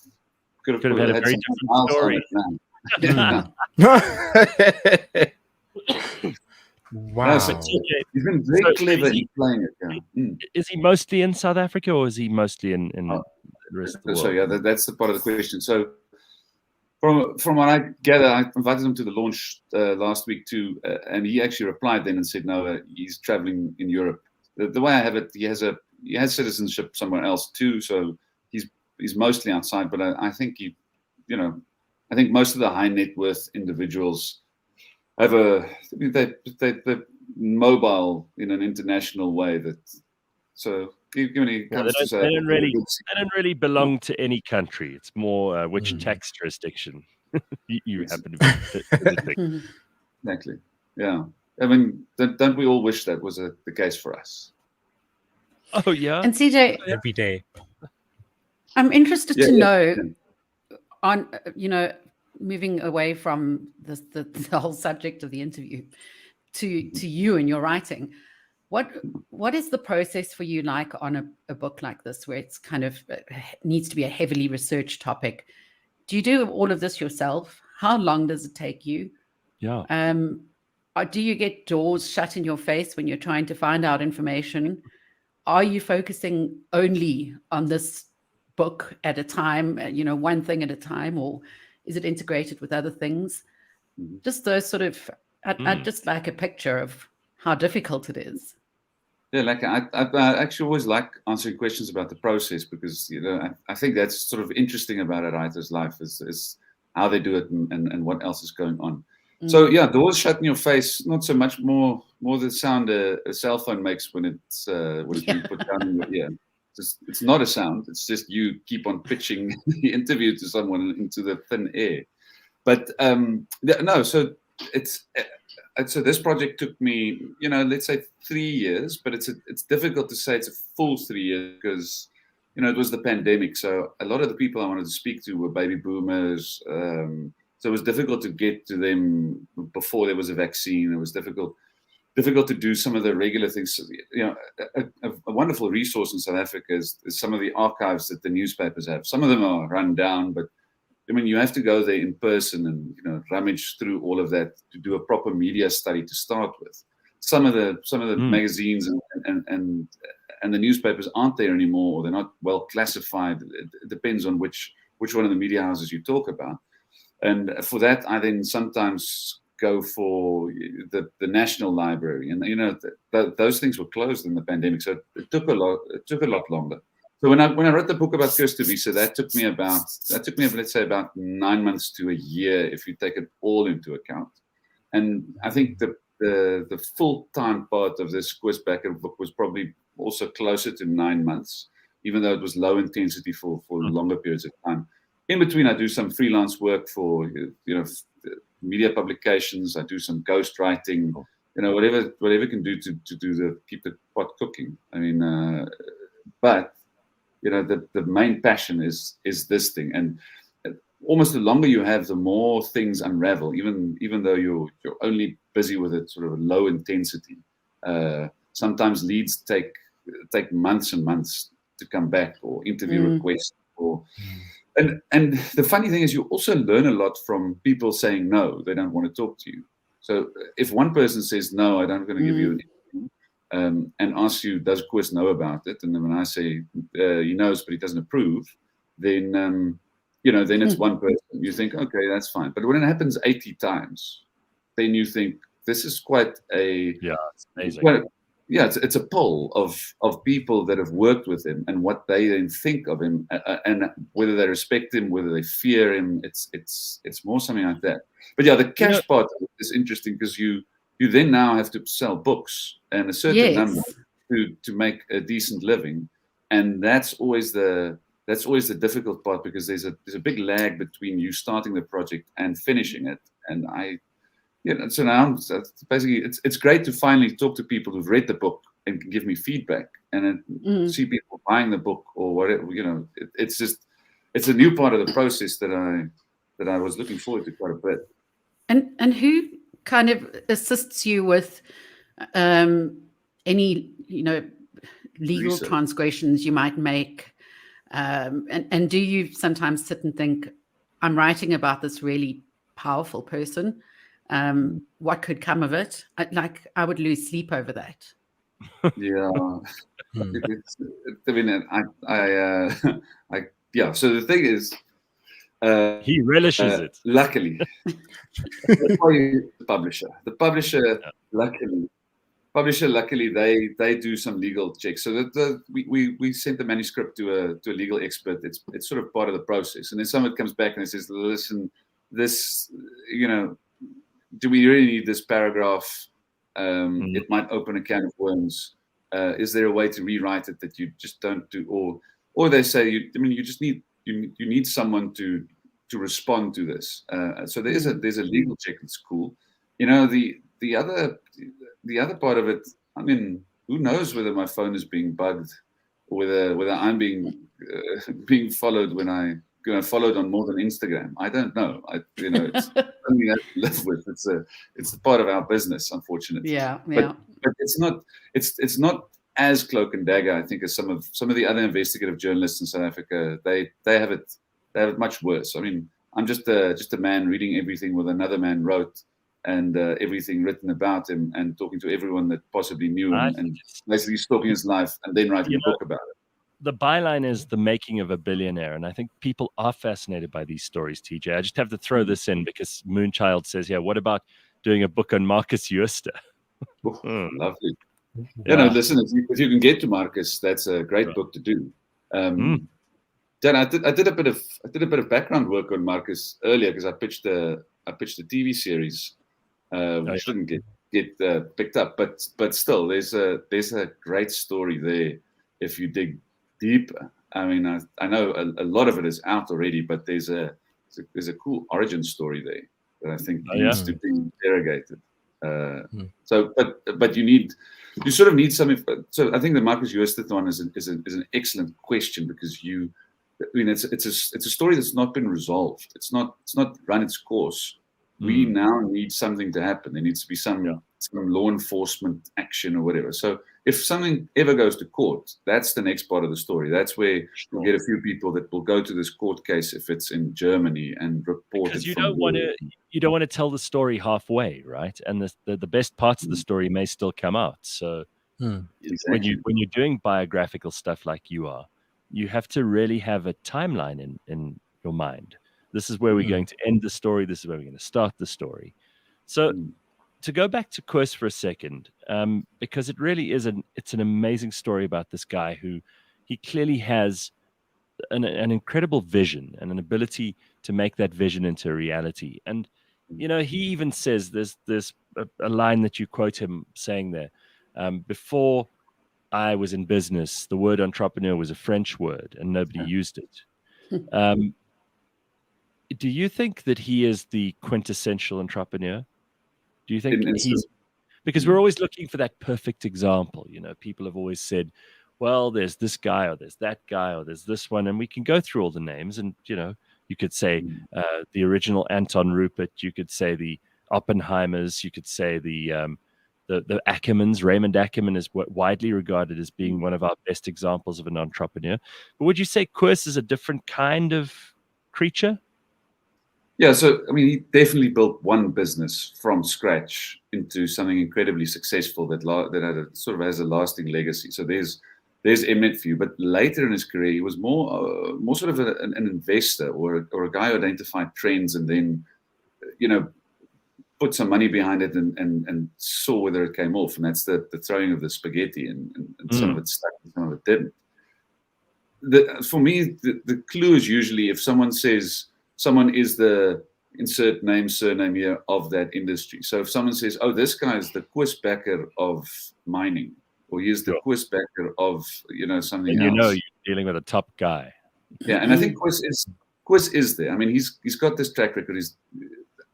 had a very different story. Wow. He's been very clever in playing it. Is he mostly in South Africa or is he mostly in the rest of the world? So that's the part of the question. So from what I gather, I invited him to the launch last week too, and he actually replied then and said no, he's traveling in Europe. The way I have it, he has citizenship somewhere else too, so he's mostly outside. But I think I think most of the high net worth individuals have they're mobile in an international way. So when it comes to they don't really belong to any country. It's more which tax jurisdiction you happen to be visiting. Exactly. Yeah. I mean, don't we all wish that was the case for us? Oh yeah. And CJ, every day. I'm interested to know on moving away from the whole subject of the interview to you and your writing. What is the process for you like on a book like this, where it's kind of needs to be a heavily researched topic? Do you do all of this yourself? How long does it take you? Yeah. Do you get doors shut in your face when you're trying to find out information? Are you focusing only on this book at a time, one thing at a time, or is it integrated with other things? Just those sort of, I'd just like a picture of how difficult it is. Yeah, like I actually always like answering questions about the process, because I think that's sort of interesting about a writer's life is how they do it and what else is going on. So yeah, doors shut in your face. Not so much more the sound a cell phone makes when it's being put down in your ear. It's not a sound. It's just you keep on pitching the interview to someone into the thin air. But no, so so this project took me, let's say 3 years, but it's difficult to say it's a full 3 years because, it was the pandemic. So a lot of the people I wanted to speak to were baby boomers. So it was difficult to get to them before there was a vaccine. It was difficult to do some of the regular things. A wonderful resource in South Africa is some of the archives that the newspapers have. Some of them are run down, but I mean, you have to go there in person and rummage through all of that to do a proper media study to start with. Some of the magazines and the newspapers aren't there anymore, or they're not well classified. It depends on which one of the media houses you talk about. And for that, I then sometimes go for the National Library, and those things were closed in the pandemic, so it took a lot longer. So when I wrote the book about Kris Jenner, that took me let's say about 9 months to a year if you take it all into account. And I think the full-time part of this Kris Bekker book was probably also closer to 9 months, even though it was low intensity for longer periods of time. In between, I do some freelance work for media publications. I do some ghost writing, whatever can do to keep the pot cooking. I mean, but the main passion is this thing, and almost the longer you have, the more things unravel. Even though you're only busy with it, sort of low intensity. Sometimes leads take months and months to come back, or interview requests, or. And the funny thing is, you also learn a lot from people saying no, they don't want to talk to you. So if one person says no, I'm going to give you an interview, and asks you, does Koos know about it? And then when I say he knows, but he doesn't approve, then then it's one person. You think, okay, that's fine. But when it happens 80 times, then you think this is quite a it's amazing. It's a poll of people that have worked with him and what they then think of him, and whether they respect him, whether they fear him. It's more something like that. But yeah, the cash part is interesting because you then now have to sell books and a certain number to make a decent living, and that's always the difficult part, because there's a big lag between you starting the project and finishing it. And so now basically it's great to finally talk to people who've read the book and can give me feedback, and then see people buying the book or whatever. It's a new part of the process that I was looking forward to quite a bit. And who kind of assists you with any legal Research. transgressions you might make, and do you sometimes sit and think, I'm writing about this really powerful person, what could come of it? I would lose sleep over that. Yeah. So the thing is, he relishes it. Luckily, the publisher. Luckily, publisher, luckily, they do some legal checks. So that we sent the manuscript to a legal expert. It's sort of part of the process. And then someone comes back and it says, listen, this, do we really need this paragraph? It might open a can of worms. Is there a way to rewrite it that you just don't do? Or they say, you just need you need someone to respond to this. So there's a legal check that's cool. The other part of it, I mean, who knows whether my phone is being bugged or whether I'm being followed when I followed on more than Instagram. I don't know. It's something I have to live with. It's a part of our business, unfortunately. Yeah. But it's not as cloak and dagger, I think, as some of the other investigative journalists in South Africa. They have it much worse. I mean, I'm just a man reading everything what another man wrote and everything written about him and talking to everyone that possibly knew him and basically stalking his life and then writing a book about it. The byline is the making of a billionaire. And I think people are fascinated by these stories, TJ. I just have to throw this in because Moonchild says, what about doing a book on Marcus Jooste? Lovely. Listen, if you can get to Marcus, that's a great book to do. Dan, I did a bit of background work on Marcus earlier because I pitched a TV series, which didn't get picked up, but still, there's a great story there if you dig deeper. I mean, I know a lot of it is out already, but there's a cool origin story there that I think needs to be interrogated. So, but you sort of need something. So I think the Marcus Jooste one is an excellent question because it's a story that's not been resolved. It's not run its course. We now need something to happen. There needs to be some law enforcement action or whatever. So if something ever goes to court, that's the next part of the story. That's where you'll get a few people that will go to this court case if it's in Germany and report because it. You don't want to tell the story halfway, right? And the best parts of the story may still come out. So exactly. when you're doing biographical stuff like you are, you have to really have a timeline in your mind. This is where we're going to end the story. This is where we're going to start the story. So to go back to Koos for a second, because it really is it's an amazing story about this guy who he clearly has an incredible vision and an ability to make that vision into a reality. And, he even says there's a line that you quote him saying there, before I was in business, the word entrepreneur was a French word and nobody used it. Do you think that he is the quintessential entrepreneur? Do you think because we're always looking for that perfect example? People have always said, well, there's this guy or there's that guy or there's this one. And we can go through all the names and, you could say the original Anton Rupert, you could say the Oppenheimers, you could say the Ackermans. Raymond Ackerman is widely regarded as being one of our best examples of an entrepreneur. But would you say Koos is a different kind of creature? Yeah, so I mean, he definitely built one business from scratch into something incredibly successful that has a lasting legacy. So there's Mnet for you. But later in his career, he was more sort of an investor or a guy who identified trends and then, put some money behind it and saw whether it came off. And that's the throwing of the spaghetti and some of it stuck and some of it didn't. For me, the clue is usually if someone says someone is the insert name, surname here of that industry. So if someone says, oh, this guy is the Kris Bekker of mining, or he's the Kris Bekker of, something else. You're dealing with a top guy. Yeah, and I think Koos is there. I mean, he's got this track record.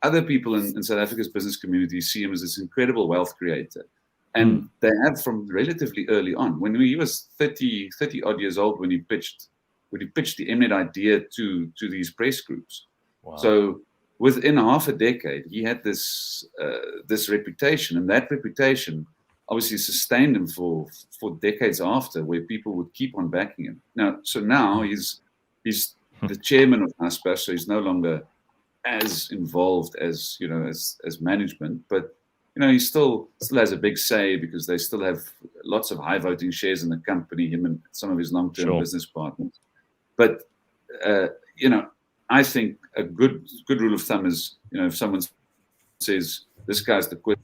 Other people in South Africa's business community see him as this incredible wealth creator. And they have from relatively early on. When he was 30 odd years old, when he pitched the Mnet idea to these press groups. Wow. So within half a decade, he had this reputation, and that reputation obviously sustained him for decades after, where people would keep on backing him. Now he's the chairman of Naspers, so he's no longer as involved as as management, but he still has a big say because they still have lots of high voting shares in the company, him and some of his long-term business partners. But I think a good rule of thumb is if someone says this guy's the Koos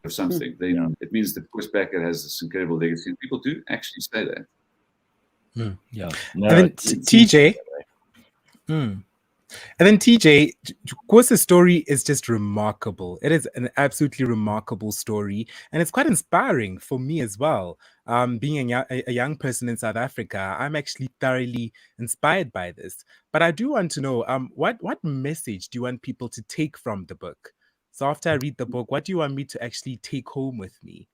something, then it means that Kris Bekker has this incredible legacy. And people do actually say that. Yeah. And then TJ. And then TJ, Koos' story is just remarkable. It is an absolutely remarkable story, and it's quite inspiring for me as well. Being a young person in South Africa, I'm actually thoroughly inspired by this. But I do want to know, what message do you want people to take from the book? So after I read the book, what do you want me to actually take home with me?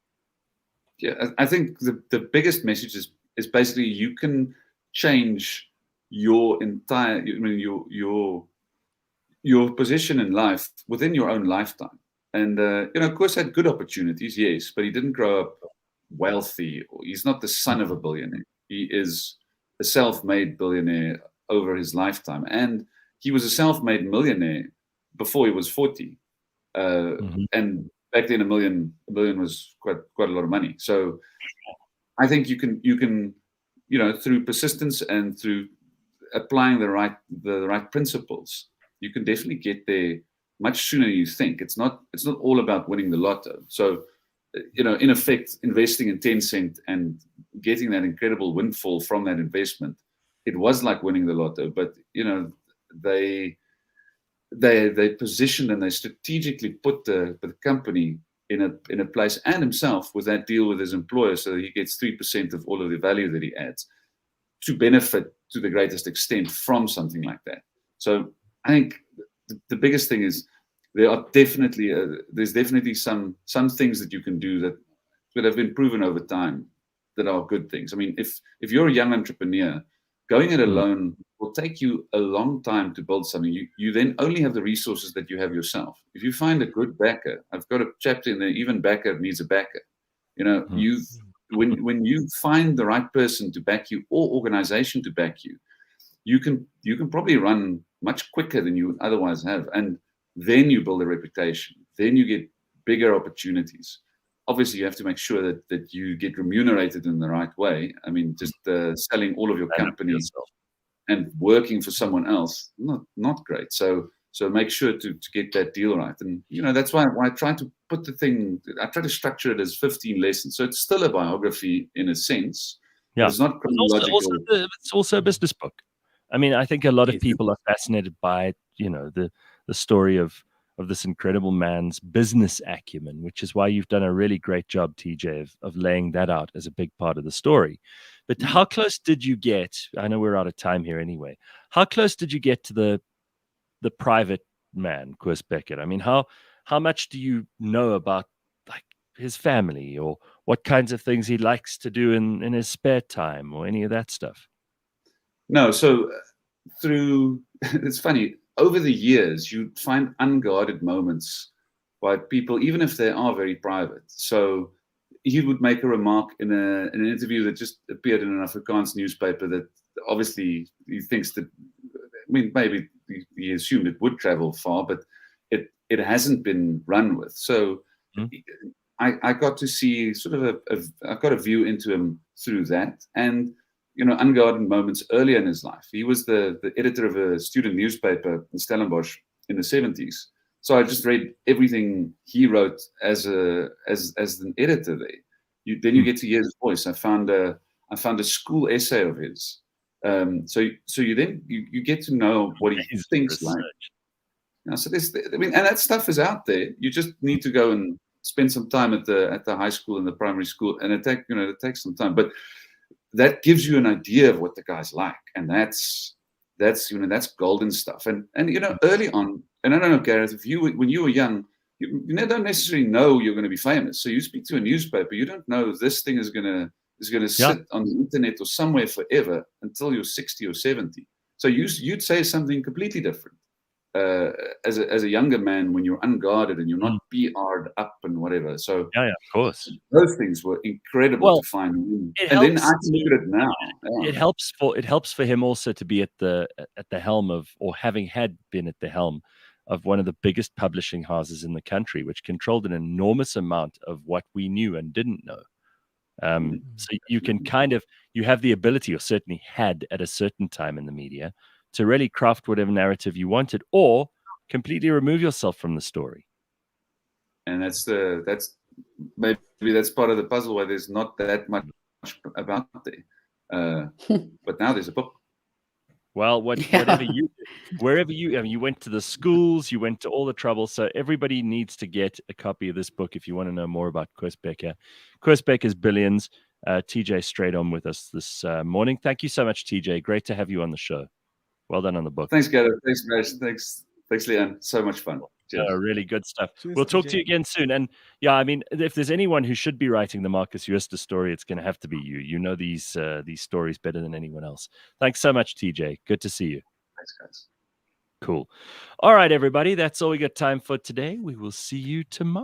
Yeah, I think the biggest message is basically you can change your entire, your position in life within your own lifetime. And Koos had good opportunities, yes, but he didn't grow up wealthy. He's not the son of a billionaire. He is a self-made billionaire over his lifetime, and he was a self-made millionaire before he was 40. And back then, a million was quite a lot of money. So I think you can through persistence and through applying the right principles, you can definitely get there much sooner than you think. It's not all about winning the lotto. So, in effect, investing in Tencent and getting that incredible windfall from that investment, it was like winning the lotto. But they positioned and they strategically put the company in a place, and himself with that deal with his employer, so that he gets 3% of all of the value that he adds, to benefit to the greatest extent from something like that. So I think the biggest thing is there's definitely some things that you can do that have been proven over time that are good things. I mean, if you're a young entrepreneur, going it alone will take you a long time to build something. You then only have the resources that you have yourself. If you find a good backer, I've got a chapter in there, even backer needs a backer. When you find the right person to back you or organization to back you, you can probably run much quicker than you would otherwise have. And then you build a reputation. Then you get bigger opportunities. Obviously, you have to make sure that you get remunerated in the right way. I mean, just selling all of your companies and working for someone else, not great. So make sure to get that deal right. And, that's why I try to put I try to structure it as 15 lessons. So it's still a biography in a sense. Yeah. It's not chronological. It's also a business book. I mean, I think a lot of people are fascinated by, the story of this incredible man's business acumen, which is why you've done a really great job, TJ, of laying that out as a big part of the story. But how close did you get? I know we're out of time here anyway. How close did you get to the private man, Kris Bekker? I mean, how much do you know about like his family, or what kinds of things he likes to do in his spare time, or any of that stuff? No, so it's funny, over the years, you find unguarded moments by people, even if they are very private. So he would make a remark in an interview that just appeared in an Afrikaans newspaper that obviously he thinks that, I mean, maybe he assumed it would travel far, but it hasn't been run with. So I got to see sort of I got a view into him through that. And unguarded moments earlier in his life. He was the editor of a student newspaper in Stellenbosch in the 70s. So I just read everything he wrote as an editor there. Then you get to hear his voice. I found a school essay of his. So you then get to know what he thinks like. So and that stuff is out there. You just need to go and spend some time at the high school and the primary school, and it takes some time, but that gives you an idea of what the guy's like, and that's golden stuff. And early on, and I don't know, Gareth, when you were young, you don't necessarily know you're going to be famous. So you speak to a newspaper, you don't know this thing is going to sit on the internet or somewhere forever until you're 60 or 70. So you'd say something completely different as a younger man when you're unguarded and you're not PR'd up and whatever. So of course, those things were incredible to find. And then I can look at it now. Yeah. It helps for him also to be at the helm of, or having been at the helm of, one of the biggest publishing houses in the country, which controlled an enormous amount of what we knew and didn't know. So you can you have the ability, or certainly had at a certain time in the media, to really craft whatever narrative you wanted, or completely remove yourself from the story. And that's maybe that's part of the puzzle where there's not that much about there. But now there's a book. Well, whatever wherever you went to the schools, you went to all the trouble. So everybody needs to get a copy of this book if you want to know more about Koos Bekker. Koos Bekker's Billions. TJ Strydom with us this morning. Thank you so much, TJ. Great to have you on the show. Well done on the book. Thanks, Gareth. Thanks, Mash. Thanks, Leanne. So much fun. Really good stuff. Cheers, we'll talk TJ. to you again soon. And yeah, I mean, if there's anyone who should be writing the Marcus Jooste story, it's going to have to be you. You know these stories better than anyone else. Thanks so much, TJ. Good to see you. Thanks, guys. Cool. All right, everybody. That's all we got time for today. We will see you tomorrow.